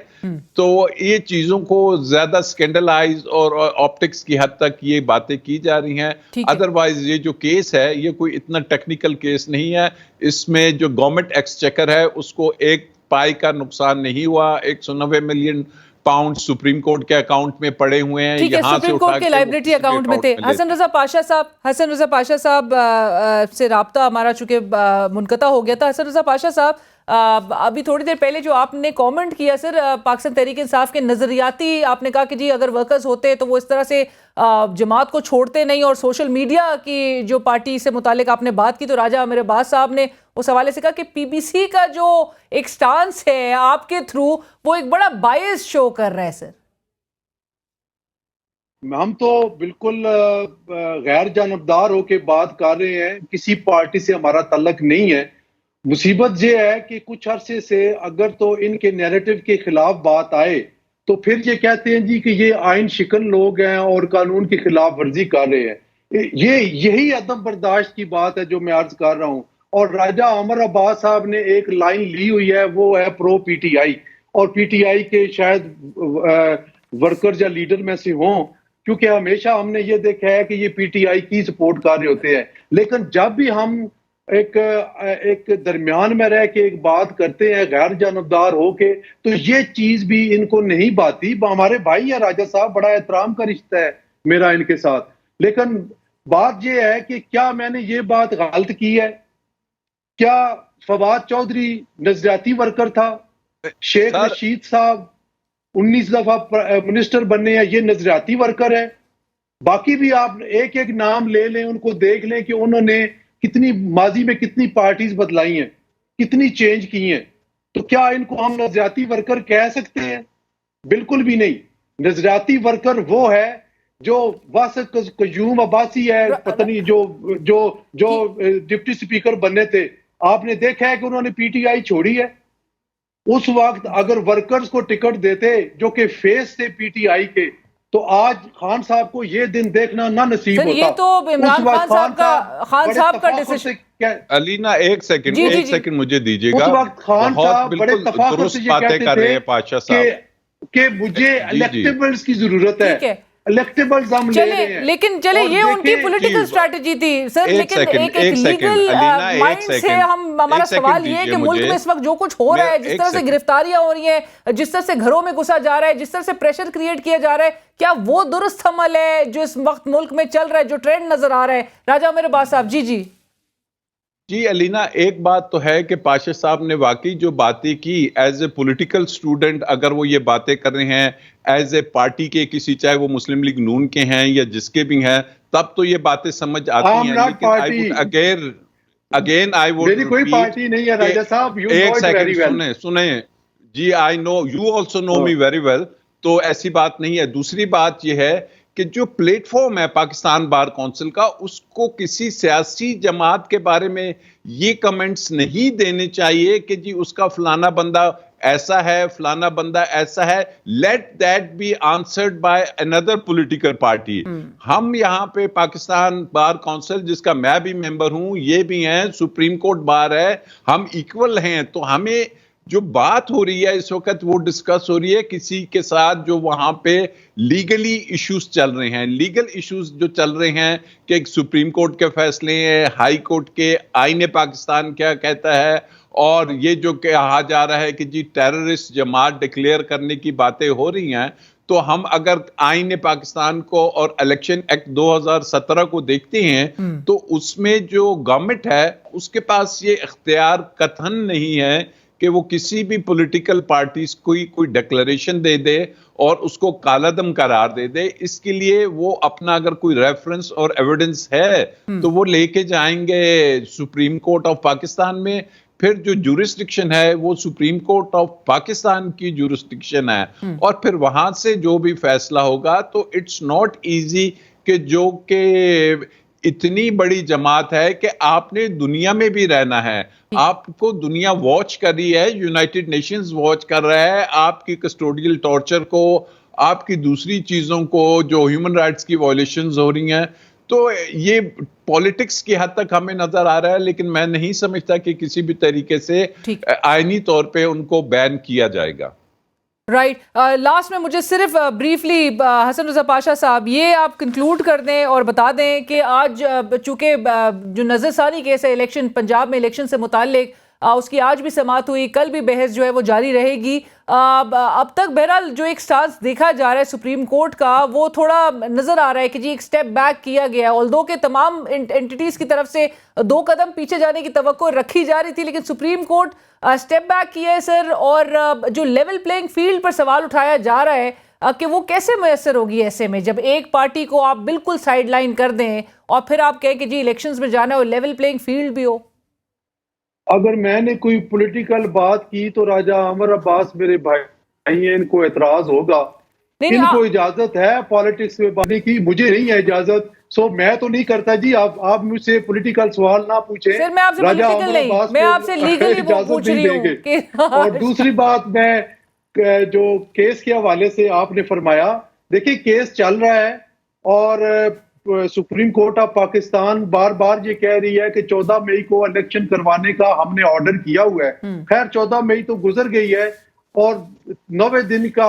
तो ये चीजों को ज्यादा स्कैंडलाइज और ऑप्टिक्स की हद तक ये बातें की जा रही हैं। अदरवाइज ये जो केस है ये कोई इतना टेक्निकल केस नहीं है। इसमें जो गवर्नमेंट एक्सचेकर है उसको एक पाई का नुकसान नहीं हुआ। 190 मिलियन पाउंड सुप्रीम कोर्ट के अकाउंट में पड़े हुए हैं, ठीक है, सुप्रीम कोर्ट के लाइब्रेरी अकाउंट में थे। हसन रजा पाशा साहब से राब्ता हमारा चूंकि मुनक़ता हो गया था। हसन रजा पाशा साहब, अभी थोड़ी देर पहले जो आपने कमेंट किया सर पाकिस्तान तहरीक इंसाफ के नजरियाती, आपने कहा कि जी अगर वर्कर्स होते तो वो इस तरह से जमात को छोड़ते नहीं, और सोशल मीडिया की जो पार्टी से मुतालिक आपने बात की तो राजा अमीर अब्बास साहब ने उस हवाले से कहा कि PBC का जो एक स्टांस है आपके थ्रू वो एक बड़ा बायस शो कर रहा है। सर हम तो बिल्कुल गैर जानबदार होके बात कर रहे हैं, किसी पार्टी से हमारा तल्लक नहीं है। मुसीबत ये है कि कुछ अरसे से अगर तो इनके नैरेटिव के खिलाफ बात आए तो फिर ये कहते हैं जी कि ये आइन शिकन लोग हैं और कानून की खिलाफ वर्जी कर रहे हैं। यही अदम बर्दाश्त की बात है जो मैं अर्ज कर रहा हूं। और राजा अमर अब्बास साहब ने एक लाइन ली हुई है, वो है प्रो PTI, और PTI के शायद वर्कर या लीडर में से हों, क्योंकि हमेशा हमने ये देखा है कि ये PTI की सपोर्ट कर रहे होते हैं। लेकिन जब भी हम एक दरमियान में रह के एक बात करते हैं गैर जानबदार होके, तो ये चीज भी इनको नहीं बाती। हमारे भाई हैं राजा साहब, बड़ा एहतराम का रिश्ता है मेरा इनके साथ, लेकिन बात ये है कि क्या मैंने ये बात गलत की है? क्या फवाद चौधरी नजरियाती वर्कर था? शेख रशीद साहब 19 दफा मिनिस्टर बनने हैं, ये नजरियाती वर्कर है। बाकी भी आप एक एक नाम ले लें, उनको देख लें कि उन्होंने कितनी माजी में कितनी पार्टीज बदलाई हैं, कितनी चेंज की हैं। तो क्या इनको हम नजरियाती वर्कर कह सकते हैं? बिल्कुल भी नहीं। नजरियाती वर्कर वो है जो वासिक कयूम अब्बासी है, पता नहीं जो जो जो डिप्टी स्पीकर बनने थे, आपने देखा है कि उन्होंने पीटीआई छोड़ी है। उस वक्त अगर वर्कर्स को टिकट देते जो कि फेस थे पीटीआई के, तो आज खान साहब को ये दिन देखना ना नसीब सर, होता। ये तो इमरान खान साहब का डिसीजन। अलीना एक सेकंड जी, जी, एक जी। सेकंड मुझे दीजिएगा। उस वक्त खान साहब बड़े बिल्कुल तफाकुर दुरुस्त से ये बातें कहते कर रहे थे हैं पाशा साहब कि मुझे इलेक्टेबल्स की जरूरत ठीक है। है, इलेक्टेबल्स हम ले रहे हैं। लेकिन चले और ये उनकी देखें, पॉलिटिकल स्ट्रैटेजी थी सर, एक लेकिन सेकंड, एक एक सेकंड, लीगल अलीना, एक माइंड से सेकंड, हमारा एक सेकंड सवाल ये है कि दीजिए मुल्क में मुझे। इस वक्त जो कुछ हो रहा है, जिस एक तरह से सेकंड। गिरफ्तारियां हो रही हैं, जिस तरह से घरों में घुसा जा रहा है, जिस तरह से प्रेशर क्रिएट किया जा रहा है, क्या वो दुरुस्त अमल है जो इस वक्त मुल्क में चल रहा है, जो ट्रेंड नजर आ रहा है? राजा मेरे बात साहब। जी जी जी अलीना, एक बात तो है कि पाशा साहब ने वाकई जो बातें की एज ए पॉलिटिकल स्टूडेंट, अगर वो ये बातें कर रहे हैं एज ए पार्टी के किसी, चाहे वो मुस्लिम लीग नून के हैं या जिसके भी हैं, तब तो ये बातें समझ आती हैं। लेकिन I would again I would मेरी कोई पार्टी नहीं है राजा साहब, यू नो एक इट वेरी सेकंड वेल। सुने जी, I know, you also know me very well, तो ऐसी बात नहीं है। दूसरी बात यह है कि जो प्लेटफॉर्म है पाकिस्तान बार काउंसिल का, उसको किसी सियासी जमात के बारे में ये कमेंट्स नहीं देने चाहिए कि जी उसका फलाना बंदा ऐसा है, फलाना बंदा ऐसा है। Let that be answered by another political party. हम यहाँ पे पाकिस्तान बार काउंसिल, जिसका मैं भी मेंबर हूं, ये भी हैं, सुप्रीम कोर्ट बार है, हम इक्वल हैं। तो हमें जो बात हो रही है इस वक्त, वो डिस्कस हो रही है किसी के साथ जो वहां पे लीगली इश्यूज चल रहे हैं। लीगल इश्यूज जो चल रहे हैं कि सुप्रीम कोर्ट के फैसले हैं, हाई कोर्ट के, आईने पाकिस्तान क्या कहता है, और ये जो कहा जा रहा है कि जी टेररिस्ट जमात डिक्लेयर करने की बातें हो रही हैं। तो हम अगर आईने पाकिस्तान को और इलेक्शन एक्ट 2017 को देखते हैं, तो उसमें जो गवर्नमेंट है उसके पास ये इख्तियार कतई नहीं है कि वो किसी भी पॉलिटिकल पार्टीज कोई डिक्लेरेशन दे दे और उसको कालादम करार दे दे। इसके लिए वो अपना अगर कोई रेफरेंस और एविडेंस है तो वो लेके जाएंगे सुप्रीम कोर्ट ऑफ पाकिस्तान में। फिर जो जुरिस्डिक्शन है वो सुप्रीम कोर्ट ऑफ पाकिस्तान की जुरिस्डिक्शन है, और फिर वहां से जो भी फैसला होगा। तो इट्स नॉट इजी कि जो कि इतनी बड़ी जमात है कि आपने दुनिया में भी रहना है, आपको दुनिया वॉच कर रही है, यूनाइटेड नेशंस वॉच कर रहा है आपकी कस्टोडियल टॉर्चर को, आपकी दूसरी चीजों को, जो ह्यूमन राइट्स की वायलेशंस हो रही हैं। तो ये पॉलिटिक्स की हद तक हमें नजर आ रहा है, लेकिन मैं नहीं समझता कि किसी भी तरीके से आईनी तौर पे उनको बैन किया जाएगा। राइट। लास्ट में मुझे सिर्फ ब्रीफली हसन रजा पाशा साहब, ये आप कंक्लूड कर दें और बता दें कि आज चूंकि जो नज़रसानी केस है इलेक्शन, पंजाब में इलेक्शन से मुताल्लिक, उसकी आज भी समाअत हुई, कल भी बहस जो है वो जारी रहेगी। अब तक बहरहाल जो एक स्टांस देखा जा रहा है सुप्रीम कोर्ट का, वो थोड़ा नज़र आ रहा है कि जी एक स्टेप बैक किया गया है। ऑल्दो के तमाम एंटिटीज़ की तरफ से 2 कदम पीछे जाने की तवक्को रखी जा रही थी, लेकिन सुप्रीम कोर्ट स्टेप बैक किया है सर। और जो लेवल प्लेइंग फील्ड पर सवाल उठाया जा रहा है कि वो कैसे मैसर होगी ऐसे में, जब एक पार्टी को आप बिल्कुल साइडलाइन कर दें और फिर आप कहें कि जी इलेक्शंस में जाना है और लेवल प्लेइंग फील्ड भी हो। अगर मैंने कोई पॉलिटिकल बात की तो राजा अमर अब्बास मेरे भाई हैं, इनको एतराज होगा। इनको इजाजत है पॉलिटिक्स में बात की, मुझे नहीं है इजाजत। सो मैं तो नहीं करता जी। आप मुझसे पॉलिटिकल सवाल ना पूछें। सर मैं आपसे पॉलिटिकल नहीं, मैं आपसे लीगली पूछ रही हूं। और दूसरी बात, मैं जो केस के हवाले से आपने फरमाया, देखिए केस चल रहा है और सुप्रीम कोर्ट ऑफ पाकिस्तान बार बार ये कह रही है कि 14 मई को इलेक्शन करवाने का हमने ऑर्डर किया हुआ है। खैर 14 मई तो गुजर गई है और 90 दिन का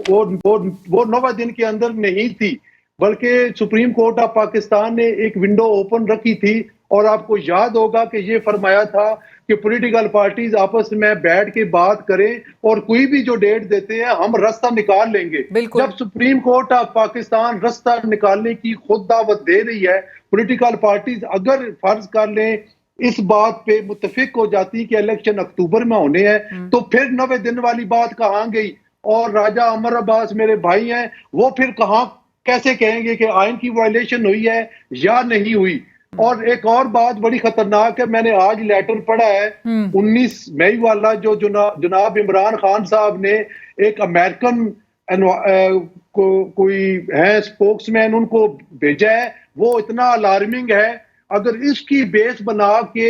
वो 90 दिन के अंदर नहीं थी, बल्कि सुप्रीम कोर्ट ऑफ पाकिस्तान ने एक विंडो ओपन रखी थी। और आपको याद होगा कि ये फरमाया था कि पॉलिटिकल पार्टीज आपस में बैठ के बात करें और कोई भी जो डेट देते हैं हम रास्ता निकाल लेंगे। जब सुप्रीम कोर्ट ऑफ पाकिस्तान रास्ता निकालने की खुद दावत दे रही है, पॉलिटिकल पार्टीज अगर फर्ज कर लें इस बात पे मुत्तफिक हो जाती कि इलेक्शन अक्टूबर में होने हैं, तो फिर 90 दिन वाली बात कहाँ गई? और राजा अमर अब्बास मेरे भाई हैं, वो फिर कैसे कहेंगे कि आइन की वायलेशन हुई है या नहीं हुई? और एक और बात बड़ी खतरनाक है, मैंने आज लेटर पढ़ा है 19 मई वाला, जो जनाब इमरान खान साहब ने एक अमेरिकन कोई है स्पोक्समैन उनको भेजा है, वो इतना अलार्मिंग है। अगर इसकी बेस बना के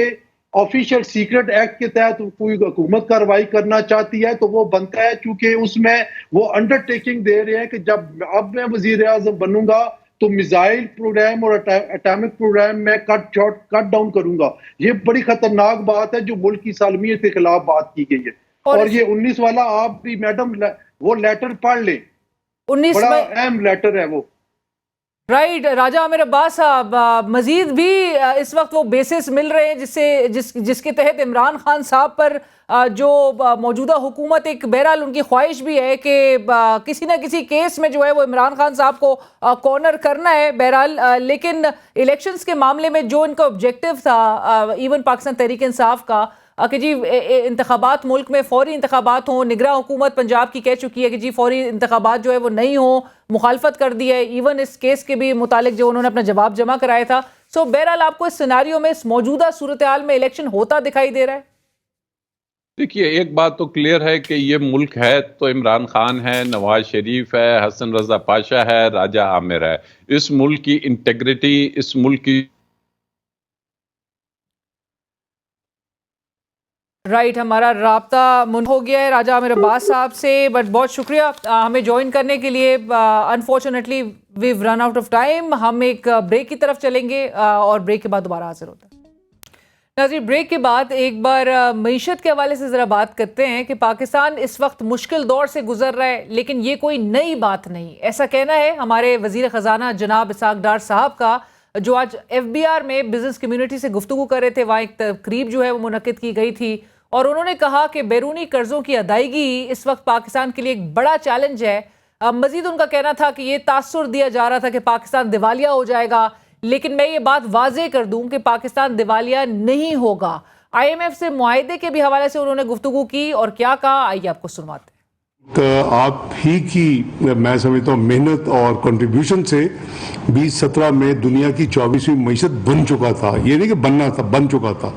ऑफिशियल सीक्रेट एक्ट के तहत कोई हुकूमत कार्रवाई करना चाहती है तो वो बनता है, क्योंकि उसमें वो अंडरटेकिंग दे रहे हैं कि जब अब मैं वजीर आजम बनूंगा तो मिसाइल प्रोग्राम और एटॉमिक प्रोग्राम में कट डाउन करूंगा। ये बड़ी खतरनाक बात है जो मुल्क की सालमियत के खिलाफ बात की गई है। और ये 19 वाला आप भी मैडम वो लेटर पढ़ लें, 19 बड़ा अहम लेटर है वो। राइट राजा आमिर अब्बास साहब, मजीद भी इस वक्त वो बेसिस मिल रहे हैं जिसके तहत इमरान खान साहब पर जो मौजूदा हुकूमत, एक बहरहाल उनकी ख्वाहिश भी है कि किसी ना किसी केस में जो है वो इमरान खान साहब को कॉर्नर करना है बहरहाल। लेकिन इलेक्शंस के मामले में जो इनका ऑब्जेक्टिव था इवन पाकिस्तान तहरीक इंसाफ का कि जी इंतखाबात मुल्क में फौरी इंतखाबात हों, निगरां हुकूमत पंजाब की कह चुकी है कि जी फौरी इंतखाबात जो है वो नहीं हो, मुखालफत कर दी है। इवन इस केस के भी मुतालिक जो उन्होंने अपना जवाब जमा कराया था। सो बहरहाल आपको इस सिनारियो में, इस मौजूदा सूरत हाल में इलेक्शन होता दिखाई दे रहा है? देखिए, एक बात तो क्लियर है कि ये मुल्क है तो इमरान खान है, नवाज शरीफ है, हसन रजा पाशा है, राजा आमिर है। इस मुल्क की इंटेग्रिटी, इस मुल्क की राइट हमारा राब्ता मुंह हो गया है राजा आमिर अब्बास साहब से, बट बहुत शुक्रिया हमें ज्वाइन करने के लिए। Unfortunately we've run out of time. हम एक ब्रेक की तरफ चलेंगे और ब्रेक के बाद दोबारा हाजिर होते हैं। नाज़रीन, ब्रेक के बाद एक बार मईशत के हवाले से ज़रा बात करते हैं कि पाकिस्तान इस वक्त मुश्किल दौर से गुजर रहा है, लेकिन ये कोई नई बात नहीं, ऐसा कहना है हमारे वज़ीर ख़जाना जनाब इसाक डार साहब का, जो आज FBR में बिज़नेस कम्युनिटी से गुफ्तगू कर रहे थे। वहाँ एक तकरीब जो है वो मुनक़िद की गई थी और उन्होंने कहा कि बैरूनी कर्ज़ों की अदायगी इस वक्त पाकिस्तान के लिए एक बड़ा चैलेंज है। मज़ीद उनका कहना था कि ये तासुर दिया जा रहा था कि पाकिस्तान दिवालिया हो जाएगा, लेकिन मैं ये बात वाज़ेह कर दूं कि पाकिस्तान दिवालिया नहीं होगा। IMF से मुआहदे के भी हवाले से उन्होंने गुफ्तगू की और क्या कहा, आइए आपको सुनवाते हैं। आप ही की मैं समझता हूँ मेहनत और कंट्रीब्यूशन से 2017 में दुनिया की 24वीं मईशत बन चुका था। ये नहीं कि बनना था, बन चुका था।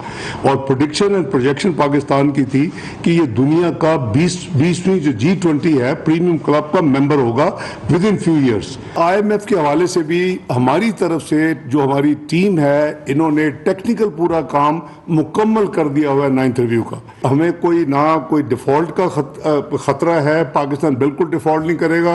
और प्रेडिक्शन एंड प्रोजेक्शन पाकिस्तान की थी कि ये दुनिया का 20वीं जो G20 है प्रीमियम क्लब का मेंबर होगा with in few years. IMF के हवाले से भी हमारी तरफ से जो हमारी टीम है, इन्होंने टेक्निकल पूरा काम मुकम्मल कर दिया हुआ है 9th रिव्यू का। हमें कोई डिफॉल्ट का खतरा है, पाकिस्तान बिल्कुल डिफॉल्ट नहीं करेगा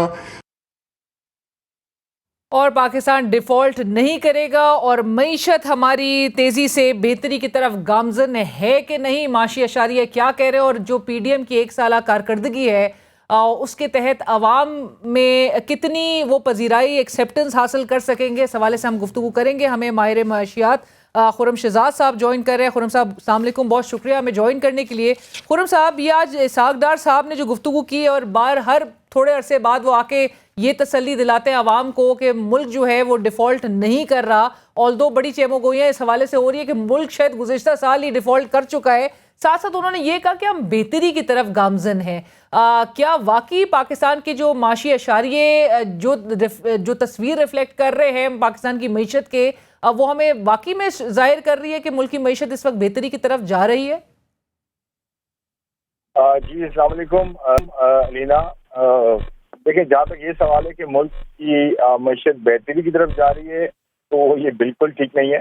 और पाकिस्तान डिफॉल्ट नहीं करेगा। और मईशत हमारी तेजी से बेहतरी की तरफ गामजन है कि नहीं, माशी अशारिया क्या कह रहे हैं और जो PDM की 1 साला कारकर्दगी है उसके तहत अवाम में कितनी वो पजीराई, एक्सेप्टेंस हासिल कर सकेंगे, इस हवाले से हम गुफ्तगू करेंगे। हमें माहिर माशियात खुरम शहजाद साहब ज्वाइन कर रहे हैं। खुरम साहब अस्सलाम वालेकुम, बहुत शुक्रिया हमें ज्वाइन करने के लिए। खुरम साहब, ये आज इसाक डार साहब ने जो गुफ्तगू की और हर थोड़े अरसे बाद वो आके ये तसल्ली दिलाते हैं आवाम को कि मुल्क जो है वो डिफ़ॉल्ट नहीं कर रहा, ऑल्दो बड़ी चेमोगोइयाँ इस हवाले से हो रही है कि मुल्क शायद गुज़िश्ता साल ही डिफ़ॉल्ट कर चुका है। साथ साथ उन्होंने ये कहा कि हम बेहतरी की तरफ गामजन हैं। क्या वाकई पाकिस्तान के जो माशी अशारिये जो तस्वीर रिफ्लेक्ट कर रहे हैं पाकिस्तान की मईशत के, वो हमें वाकई में जाहिर कर रही है कि मुल्क की मईशत इस वक्त बेहतरी की तरफ जा रही है? जी अस्सलाम वालेकुम अलीना। देखिए, जहाँ तक ये सवाल है कि मुल्क की मईशत बेहतरी की तरफ जा रही है, तो ये बिल्कुल ठीक नहीं है।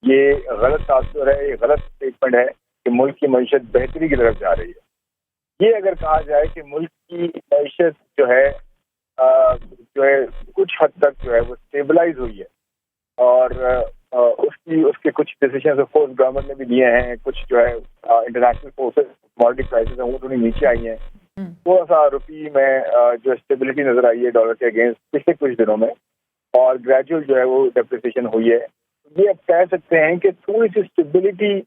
ये गलत तासुर है, ये गलत स्टेटमेंट है कि मुल्क की मईशत बेहतरी की तरफ जा रही है। ये अगर कहा जाए कि मुल्क की मईशत जो है कुछ हद तक जो है वो स्टेबलाइज हुई है और उसके कुछ डिसीजन ऑफ कोर्स गवर्नमेंट ने भी लिए हैं, कुछ जो है इंटरनेशनल फोर्सेस कमोडिटी प्राइसेस हैं वो थोड़ी नीचे आई हैं, थोड़ा सा रुपये में जो स्टेबिलिटी नजर आई है डॉलर के अगेंस्ट पिछले कुछ दिनों में, और ग्रेजुअल जो है वो डेप्रिसिएशन हुई है। ये अब कह सकते हैं कि थोड़ी सी स्टेबिलिटी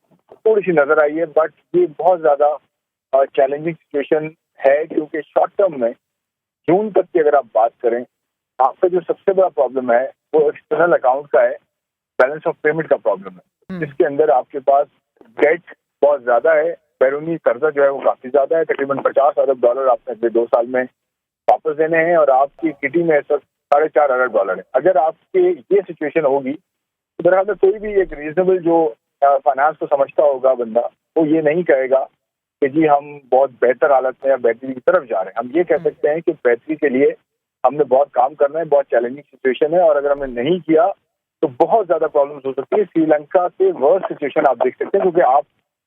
थोड़ी सी नजर आई है, बट ये बहुत ज्यादा चैलेंजिंग सिचुएशन है, क्योंकि शॉर्ट टर्म में जून तक की अगर आप बात करें, आपका जो सबसे बड़ा प्रॉब्लम है वो एक्सटर्नल अकाउंट का है, बैलेंस ऑफ पेमेंट का प्रॉब्लम है, जिसके अंदर आपके पास डेट बहुत ज्यादा है, बैरूनी कर्जा जो है वो काफी ज्यादा है, तकरीबन $50 अरब आपने अगले 2 साल में वापस देने हैं और आपकी किटी में इस वक्त $4.5 अरब है। अगर आपके ये सिचुएशन होगी तो दरअसल कोई भी एक रीजनेबल जो फाइनेंस को समझता होगा बंदा, वो ये नहीं कहेगा कि जी हम बहुत बेहतर हालत में या बेहतरी की तरफ जा रहे हैं। हम ये कह सकते हैं कि बेहतरी के लिए हमने बहुत काम करना है, बहुत चैलेंजिंग सिचुएशन है, और अगर हमने नहीं किया तो बहुत ज्यादा प्रॉब्लम्स हो सकती है। श्रीलंका के वर्स्ट सिचुएशन आप देख सकते हैं, क्योंकि आप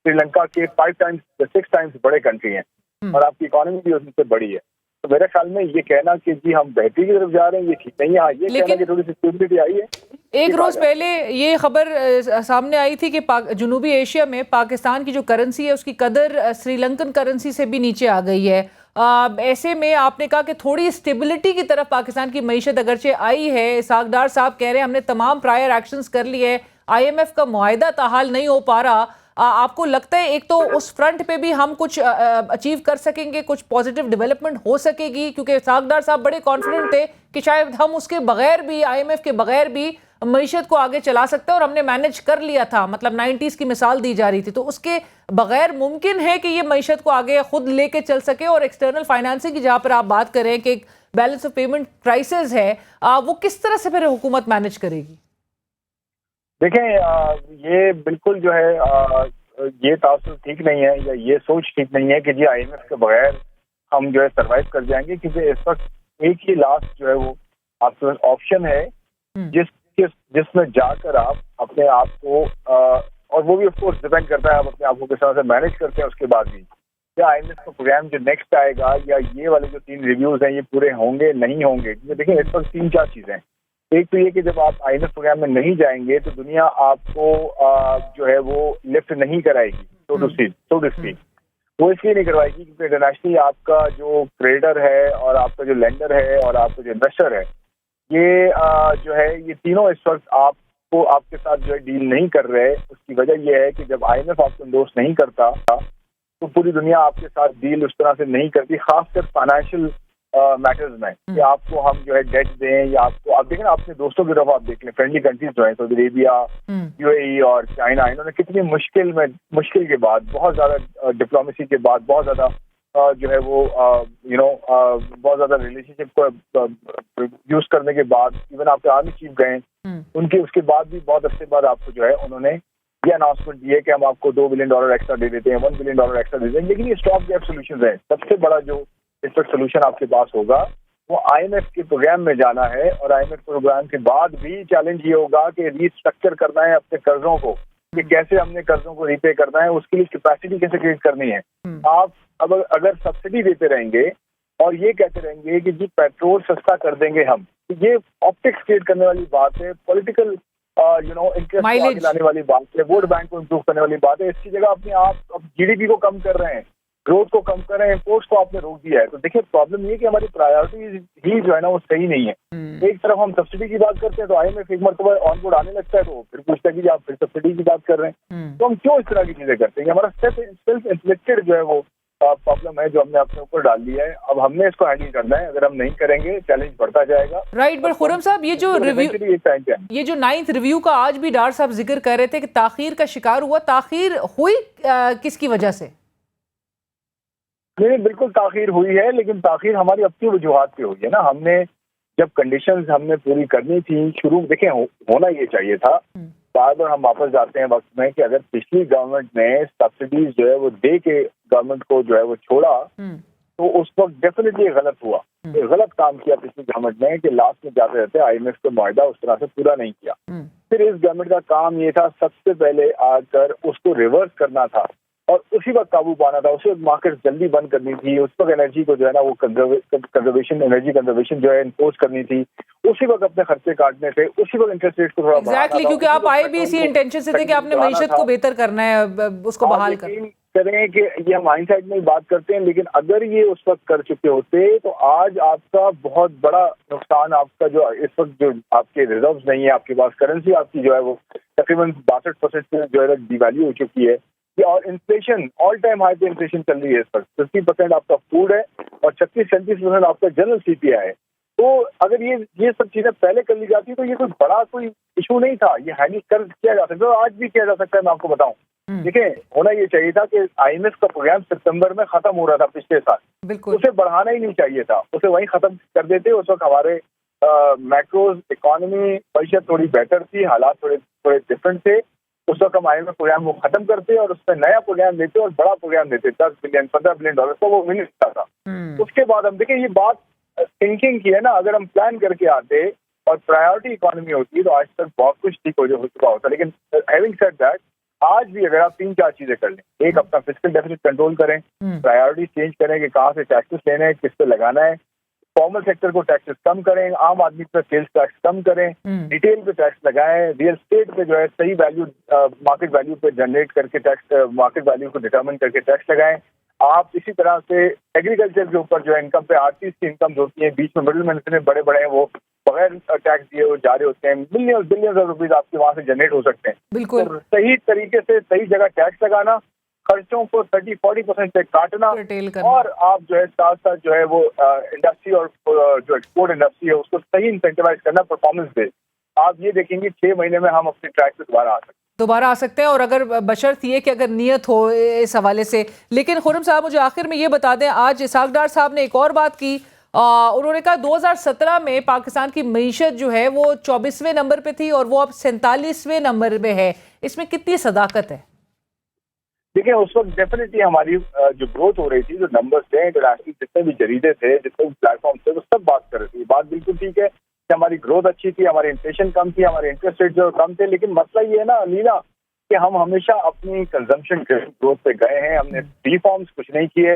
श्रीलंका के 5 टाइम्स 6 टाइम्स बड़े कंट्री हैं और आपकी इकोनॉमी भी उससे बड़ी है। तो मेरे ख्याल में ये कहना कि जी हम बेहतरी की तरफ जा रहे हैं ये ठीक नहीं है। हाँ, ये कहना कि थोड़ी सी स्टेबिलिटी आई है। एक रोज पहले ये खबर सामने आई थी कि जनूबी एशिया में पाकिस्तान की जो करेंसी है उसकी कदर श्रीलंकन करेंसी से भी नीचे आ गई है। ऐसे में आपने कहा कि थोड़ी स्टेबिलिटी की तरफ पाकिस्तान की मईशत अगरचे आई है। इसहाक डार साहब कह रहे हैं हमने तमाम प्रायर एक्शंस कर लिए है, IMF का मुआहिदा ताहाल नहीं हो पा रहा। आपको लगता है एक तो उस फ्रंट पे भी हम कुछ अचीव कर सकेंगे, कुछ पॉजिटिव डेवलपमेंट हो सकेगी? क्योंकि इसहाक डार साहब बड़े कॉन्फिडेंट थे कि शायद हम उसके बगैर भी, IMF के बगैर भी मईशत को आगे चला सकते हैं और हमने मैनेज कर लिया था। मतलब 90s की मिसाल दी जा रही थी, तो उसके बगैर मुमकिन है कि ये मईशत को आगे खुद लेके चल सके। और एक्सटर्नल फाइनेंसिंग की जहाँ पर आप बात करें कि एक बैलेंस ऑफ पेमेंट क्राइसिस है, वो किस तरह से फिर हुकूमत मैनेज करेगी? देखें, ये बिल्कुल जो है ये तासुर ठीक नहीं है या ये सोच ठीक नहीं है कि जी IMF के बगैर हम जो है सरवाइव कर जाएंगे, क्योंकि इस वक्त एक ही लास्ट जो है वो आपके पास ऑप्शन है जिसमें जाकर आप अपने आप को और वो भी ऑफ कोर्स डिपेंड करता है आप अपने आप को किस तरह से मैनेज करते हैं। उसके बाद भी क्या IMF का प्रोग्राम जो नेक्स्ट आएगा या ये वाले जो 3 रिव्यूज हैं ये पूरे होंगे नहीं होंगे? देखिए इस वक्त 3-4 चीजें हैं। एक तो ये कि जब आप IMF प्रोग्राम में नहीं जाएंगे तो दुनिया आपको जो है वो लिफ्ट नहीं कराएगी, सो टू स्पीक। वो इसलिए नहीं करवाएगी क्योंकि इंटरनेशनली आपका जो क्रेडिटर है और आपका जो लेंडर है और आपका जो इन्वेस्टर है, ये जो है ये तीनों इस वक्त आपको आपके साथ जो है डील नहीं कर रहे। उसकी वजह यह है कि जब IMF आपको इंडोर्स नहीं करता तो पूरी दुनिया आपके साथ डील उस तरह से नहीं करती, खासकर फाइनेंशियल मैटर्स में कि आपको हम जो है डेट दें या आपको, आप देखें ना अपने दोस्तों की तरफ आप देख लें, फ्रेंडली कंट्रीज जो है सऊदी अरेबिया, UAE और चाइना, इन्होंने कितनी मुश्किल के बाद, बहुत ज्यादा डिप्लोमेसी के बाद, बहुत ज्यादा जो है वो बहुत ज्यादा रिलेशनशिप को यूज करने के बाद, इवन आपके आर्मी चीफ गए उनके, उसके बाद भी बहुत अरसे बाद आपको जो है उन्होंने ये अनाउंसमेंट दी है कि हम आपको $2 बिलियन एक्स्ट्रा दे देते हैं, $1 बिलियन एक्स्ट्रा दे देते हैं। लेकिन ये स्टॉप गैप सोल्यूशन है। सबसे बड़ा जो इस वक्त सोल्यूशन आपके पास होगा वो IMF के प्रोग्राम में जाना है, और IMF प्रोग्राम के बाद भी चैलेंज ये होगा कि रीस्ट्रक्चर करना है अपने कर्जों को, कि कैसे हमने कर्जों को रीपे करना है, उसके लिए कैपेसिटी कैसे क्रिएट करनी है। आप अब अगर सब्सिडी देते रहेंगे और ये कहते रहेंगे कि जी पेट्रोल सस्ता कर देंगे हम, तो ये ऑप्टिक्स क्रिएट करने वाली बात है, पॉलिटिकल इंटरेस्ट को दिलाने वाली बात है, वोट बैंक को इम्प्रूव करने वाली बात है। इसकी जगह अपने आप अब GDP को कम कर रहे हैं, ग्रोथ को कम कर रहे हैं, इम्पोर्ट्स को आपने रोक दिया है। तो देखिए प्रॉब्लम ये कि हमारी प्रायोरिटीज ही जो है ना वो सही नहीं है। एक तरफ हम सब्सिडी की बात करते हैं तो IMF एक मरतबा ऑन बोर्ड आने लगता है तो फिर पूछता है कि आप फिर सब्सिडी की बात कर रहे हैं। तो हम क्यों इस तरह की चीजें करते हैं? हमारा सेल्फ इन्फ्लिक्टेड जो है वो प्रॉब्लम है जो हमने अपने ऊपर डाल लिया है। अब हमने इसको हैंडल करना है, अगर हम नहीं करेंगे चैलेंज बढ़ता जाएगा। राइट, बट खुर्रम साहब ये जो रिव्यू 9th रिव्यू का आज भी डार साहब जिक्र कर रहे थे कि ताखीर का शिकार हुआ, ताखीर हुई किसकी वजह से? नहीं, बिल्कुल ताखीर हुई है, लेकिन ताखीर हमारी अपनी वजूहात पे हुई है ना। हमने जब कंडीशंस हमने पूरी करनी थी शुरू, देखें होना ये चाहिए था। बार बार हम वापस जाते हैं वक्त में कि अगर पिछली गवर्नमेंट ने सब्सिडीज जो है वो दे के गवर्नमेंट को जो है वो छोड़ा तो उस वक्त डेफिनेटली गलत हुआ, गलत काम किया पिछली गवर्नमेंट ने कि लास्ट में जाते रहते IMF का मुआहिदा उस तरह से पूरा नहीं किया। फिर इस गवर्नमेंट का काम ये था सबसे पहले आकर उसको रिवर्स करना था और उसी वक्त काबू पाना था। उसी वक्त मार्केट जल्दी बंद करनी थी, उस वक्त एनर्जी को जो है ना वो एनर्जी कंजर्वेशन जो है इन्फोर्स करनी थी, उसी वक्त अपने खर्चे काटने थे, उसी वक्त इंटरेस्ट रेट को थोड़ा एग्जैक्टली क्योंकि आप आए भी इसी इंटेंशन से थे कि आपने मईशत को बेहतर करना है, उसको बहाल करें कि ये हम हाइंडसाइट में बात करते हैं, लेकिन अगर ये उस वक्त कर चुके होते तो आज आपका बहुत बड़ा नुकसान, आपका जो इस वक्त जो आपके रिजर्व्स नहीं है, आपके पास करेंसी आपकी जो है वो तकरीबन 62% जो है डिवैल्यू हो चुकी है, और इन्फ्लेशन ऑल टाइम हाई पे इन्फ्लेशन चल रही है। इस वक्त 50% आपका फूड है और 36-37% आपका जनरल CPI है। तो अगर ये सब चीजें पहले कर ली जाती तो ये कोई बड़ा कोई इशू नहीं था, ये हैंडल कर किया जा सकता है, आज भी किया जा सकता है। मैं आपको बताऊं, देखिए होना ये चाहिए था कि IMF का प्रोग्राम सितंबर में खत्म हो रहा था पिछले साल, उसे बढ़ाना ही नहीं चाहिए था, उसे वहीं खत्म कर देते। उस वक्त हमारे मैक्रोज इकोनॉमी, मईशत थोड़ी बेहतर थी, हालात थोड़े डिफरेंट थे, उस वक्त हम IMF प्रोग्राम को खत्म करते और उसमें नया प्रोग्राम देते और बड़ा प्रोग्राम देते, 10 बिलियन 15 बिलियन डॉलर तो वो मिल जाता था। उसके बाद हम देखें, ये बात थिंकिंग की है ना, अगर हम प्लान करके आते और प्रायोरिटी इकोनॉमी होती तो आज तक बहुत कुछ ठीक हो चुका होता। लेकिन हैविंग सेड दैट, आज भी अगर आप 3-4 चीजें कर लें, एक अपना फिस्कल डेफिसिट कंट्रोल करें, प्रायोरिटी चेंज करें कि कहाँ से टैक्सेस लेने हैं, किस पे लगाना है, फॉर्मल सेक्टर को टैक्सेस कम करें, आम आदमी पर सेल्स टैक्स कम करें, रिटेल पे टैक्स लगाएं, रियल स्टेट पे जो है सही वैल्यू मार्केट वैल्यू पे जनरेट करके टैक्स, मार्केट वैल्यू को डिटरमिन करके टैक्स लगाएं। आप इसी तरह से एग्रीकल्चर के ऊपर जो है इनकम पे आर्टिस्ट की इनकम होती है, बीच में मिडिल मैन इतने बड़े बड़े हैं वो बगैर टैक्स दिए वो जा रहे होते हैं, बिलियंस ऑफ रुपीज आपके वहां से जनरेट हो सकते हैं। बिल्कुल। तो सही तरीके से सही जगह टैक्स लगाना, खर्चों को 30-40% से काटना, और आप जो है साथ साथ जो है वो इंडस्ट्री और जो एक्सपोर्ट इंडस्ट्री है उसको सही इंसेंटिवाइज करना, परफॉर्मेंस बेस्ड। आप ये देखेंगे 6 महीने में हम अपने ट्रैक पे दोबारा आ सकते हैं, और अगर बशर्त ये कि अगर नियत हो इस हवाले से। लेकिन खुर्रम साहब, मुझे आखिर में ये बता दें, आज इसहाक डार साहब ने एक और बात की, उन्होंने कहा 2017 में पाकिस्तान की मईशत जो है वो 24वें नंबर पे थी और वो अब 47वें नंबर पे है। इसमें कितनी सदाकत है? देखिए, उस वक्त डेफिनेटली हमारी जो ग्रोथ हो रही थी, जो नंबर्स थे, इंटरनेशनल जितने भी जरीदे थे, जितने भी प्लेटफॉर्म थे, वो सब बात कर रहे थे। बात बिल्कुल ठीक है कि हमारी ग्रोथ अच्छी थी, हमारी इन्फ्लेशन कम थी, हमारे इंटरेस्ट रेट जो कम थे, लेकिन मसला ये है ना लीना कि हम हमेशा अपनी कंजम्पशन ग्रोथ पे गए हैं, हमने रिफॉर्म्स कुछ नहीं किए।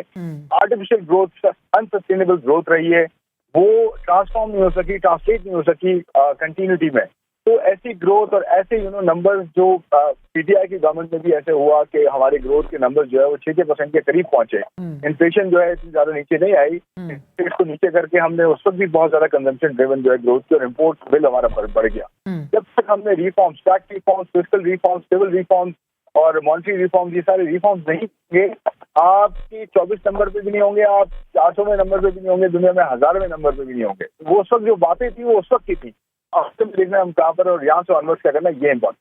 आर्टिफिशियल ग्रोथ, अनसस्टेनेबल ग्रोथ रही है, वो ट्रांसफॉर्म नहीं हो सकी, ट्रांसलेट नहीं हो सकी कंटिन्यूटी में। तो ऐसी ग्रोथ और ऐसे नंबर्स जो PTI की गवर्नमेंट में भी ऐसे हुआ कि हमारे ग्रोथ के नंबर जो है वो 6% के करीब पहुंचे। इन्फ्लेशन जो है इतनी ज्यादा नीचे नहीं आई, इसको नीचे करके हमने उस वक्त भी बहुत ज्यादा कंजम्पशन ड्रिवन जो है ग्रोथ की, और इम्पोर्ट बिल हमारा बढ़ गया। जब तक हमने reforms, tax reforms, fiscal reforms, civil reforms और मॉनेटरी रिफॉर्म्स, ये सारे रिफॉर्म्स नहीं होंगे, आपकी 24 नंबर पे भी नहीं होंगे, आप 400वें नंबर पे भी नहीं होंगे, दुनिया में 1000वें नंबर पे भी नहीं होंगे। वो उस वक्त जो बातें थी वो उस वक्त की थी, देखना हम कहाँ पर और यहाँ से ऑनवर्ड्स क्या करना, ये इम्पोर्टेंट।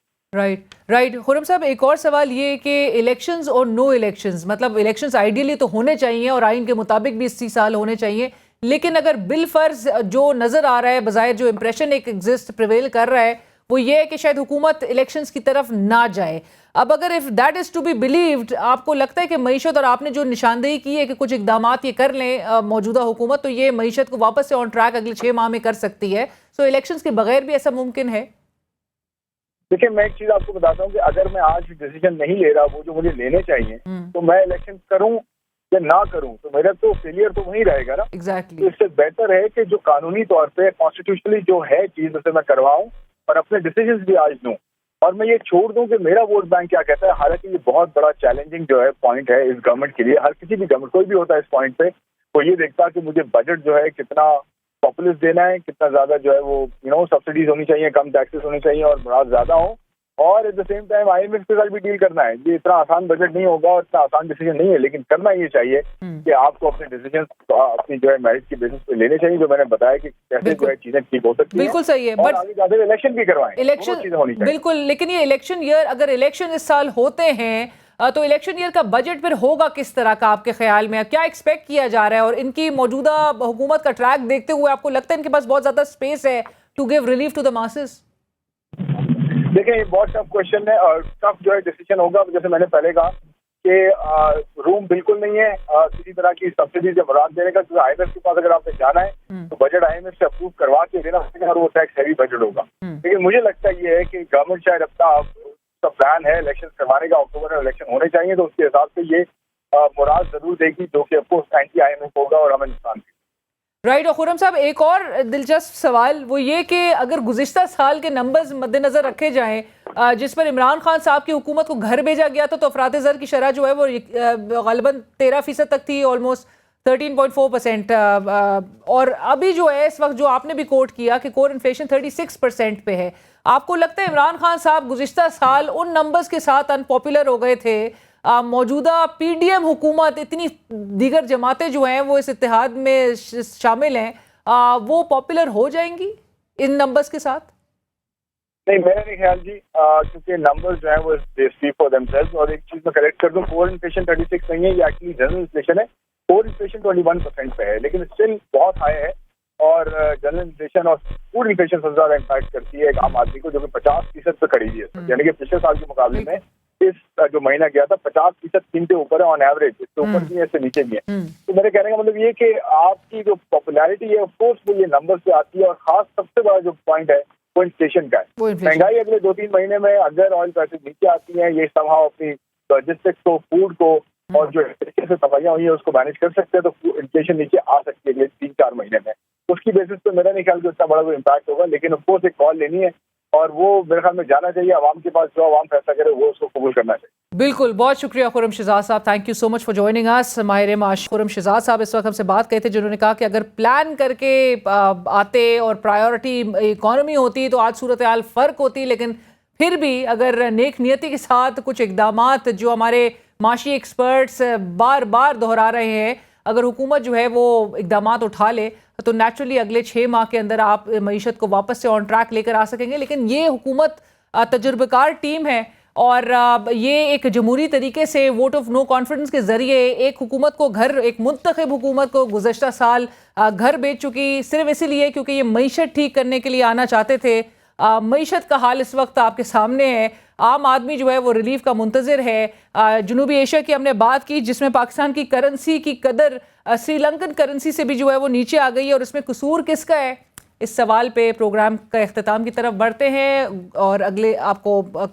राइट। खुर्रम साहब, एक और सवाल ये कि इलेक्शंस और नो इलेक्शंस, मतलब इलेक्शंस आइडियली तो होने चाहिए और आइन के मुताबिक भी इसी साल होने चाहिए, लेकिन अगर बिल फर्ज जो नजर आ रहा है, बजाय जो इंप्रेशन एक एग्जिस्ट प्रिवेल कर रहा है, वो ये है कि शायद हुकूमत इलेक्शंस की तरफ ना जाए। अब अगर if that is to be believed, आपको लगता है कि मईशत, और आपने जो निशानदेही की है कि कुछ इकदामात ये कर लें मौजूदा हुकूमत, तो ये मईशत को वापस से ऑन ट्रैक अगले 6 माह में कर सकती है, सो इलेक्शंस के बगैर भी ऐसा मुमकिन है? देखिए, मैं एक चीज आपको बताता हूँ कि अगर मैं आज डिसीजन नहीं ले रहा वो जो मुझे लेने चाहिए, तो मैं इलेक्शन करूँ या ना करूँ, तो मेरा तो फेलियर तो वहीं रहेगा ना। एग्जैक्टली। तो इससे बेहतर है कि जो कानूनी तौर पे कॉन्स्टिट्यूशनली जो है चीज, उसे मैं करवाऊँ और अपने डिसीजन भी आज लूँ, और मैं ये छोड़ दूं कि मेरा वोट बैंक क्या कहता है। हालांकि ये बहुत बड़ा चैलेंजिंग जो है पॉइंट है इस गवर्नमेंट के लिए। हर किसी भी गवर्नमेंट, कोई भी होता है इस पॉइंट पे, वो ये देखता है कि मुझे बजट जो है कितना पॉपुलस देना है, कितना ज्यादा जो है वो सब्सिडीज होनी चाहिए, कम टैक्सेस होने चाहिए और मुराद ज्यादा हो, और at the same time IMF के साथ भी डील करना है। ये इतना आसान बजट नहीं होगा और इतना आसान डिसीजन नहीं है, लेकिन करना ये चाहिए कि आपको अपने डिसीजन अपनी जो है मेरिट की बेसिस पे लेने चाहिए, जो मैंने बताया कि कैसे जो है चीजें ठीक हो सकती है। बिल्कुल सही है, बट आगे जाकर इलेक्शन भी करवाएं, इलेक्शन चीजें होनी चाहिए। बिल्कुल, लेकिन ये इलेक्शन ईयर, अगर इलेक्शन इस साल होते हैं तो इलेक्शन ईयर का बजट फिर होगा किस तरह का आपके ख्याल में? क्या एक्सपेक्ट किया जा रहा है? और इनकी मौजूदा हुकूमत का ट्रैक देखते हुए आपको लगता है इनके पास बहुत ज्यादा स्पेस है to give relief to the masses? देखिए, ये बहुत टफ क्वेश्चन है और टफ जो है डिसीजन होगा। जैसे मैंने पहले कहा कि रूम बिल्कुल नहीं है किसी तरह की सब्सिडी से मुराद देने का, क्योंकि IMF के पास अगर आपने जाना है तो बजट IMF से अप्रूव करवा के देना पड़ेगा और वो टैक्स हैवी बजट होगा। लेकिन मुझे लगता ये है कि गवर्नमेंट शायद अपना प्लान है इलेक्शन करवाने का, अक्टूबर में इलेक्शन होने चाहिए, तो उसके हिसाब से ये मुराद जरूर देगी, जो कि अफकोर्स एंटी IMF होगा और हमें नुकसान देगा। राइट। और खुर्रम साहब, एक और दिलचस्प सवाल वो ये कि अगर गुज़िश्ता साल के नंबर्स मद्देनजर रखे जाएं जिस पर इमरान खान साहब की हुकूमत को घर भेजा गया था, तो अफरात ज़र की शरह जो है वो ग़ालिबन 13% तक थी, ऑलमोस्ट 13.4%, और अभी जो है इस वक्त जो आपने भी कोट किया कि कोर इन्फ्लेशन 36% पे है। आपको लगता है इमरान खान साहब गुज़िश्ता साल उन नंबर्स के साथ अनपॉपुलर हो गए थे, मौजूदा PDM हुकूमत, इतनी दीगर जमातें जो हैं वो इस इत्तेहाद में शामिल हैं, वो पॉपुलर हो जाएंगी इन नंबर्स के साथ? नहीं, मेरा नहीं ख्याल जी, क्योंकि नंबर्स जो है वो दे स्पीक फॉर देमसेल्व्स। और एक चीज मैं करेक्ट कर दूं, कोर इन्फ्लेशन 36 नहीं है, ये एक्चुअली जनरल इन्फ्लेशन है। कोर इन्फ्लेशन 21% पे है, लेकिन स्टिल बहुत हाई है। और जनरल इन्फ्लेशन और फूड इन्फ्लेशन सबसे ज्यादा इम्पैक्ट करती है एक आम आदमी को, जो कि 50% पे खड़ी हुई है, यानी कि पिछले साल के मुकाबले में इस जो महीना गया था 50% कीमतें ऊपर है ऑन एवरेज, इससे ऊपर भी है, इससे नीचे भी है। तो मेरे कहने का मतलब ये कि आपकी जो पॉपुलैरिटी है ऑफकोर्स वो ये नंबर से आती है, और खास सबसे बड़ा जो पॉइंट है वो इन्फ्लेशन का है। महंगाई अगले 2-3 महीने में अगर ऑयल प्राइसेस नीचे आती है, ये समहाउ अपनी लॉजिस्टिक्स को, फूड को और जो इन्फ्लेशन से तबाहियां हुई है उसको मैनेज कर सकते हैं, तो इन्फ्लेशन नीचे आ सकती है अगले 3-4 महीने में। उसकी बेसिस पे मेरा नहीं ख्याल कि उतना बड़ा कोई इम्पैक्ट होगा, लेकिन ऑफकोर्स एक कॉल लेनी है और वो मेरे ख्याल में जाना चाहिए आवाम के पास, जो आवाम फैसला करे वो उसको कबूल करना चाहिए। बिल्कुल, बहुत शुक्रिया खुर्रम शहजाद साहब, thank you so much for joining us. माहिर माश खुर्रम शहजाद साहब इस वक्त हमसे बात कहते थे, जिन्होंने कहा कि अगर प्लान करके आते और प्रायोरिटी इकॉनमी होती तो आज सूरत हाल फ़र्क होती, लेकिन फिर भी अगर नेक नियति के साथ कुछ इकदामात जो हमारे माशी एक्सपर्ट्स बार बार दोहरा रहे हैं, अगर हुकूमत जो है वो इकदामात उठा ले तो नेचुरली अगले 6 माह के अंदर आप मईशत को वापस से ऑन ट्रैक लेकर आ सकेंगे। लेकिन ये हुकूमत तजुर्बेकार टीम है और ये एक जमहूरी तरीके से वोट ऑफ नो कॉन्फिडेंस के ज़रिए एक हुकूमत को एक मुंतखब हुकूमत को गुज़श्ता साल घर बेच चुकी, सिर्फ इसीलिए क्योंकि ये मईशत ठीक करने के लिए आना चाहते थे। मईशत का हाल इस वक्त आपके सामने है, आम आदमी जो है वो रिलीफ का मुंतज़िर है। जनूबी एशिया की हमने बात की, जिसमें पाकिस्तान की करेंसी की कदर श्रीलंकन करेंसी से भी जो है वो नीचे आ गई है, और इसमें कसूर किसका है? इस सवाल पे प्रोग्राम का इख्तिताम की तरफ बढ़ते हैं और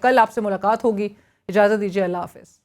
कल आपसे मुलाकात होगी। इजाज़त दीजिए, अल्लाह हाफ़िज़।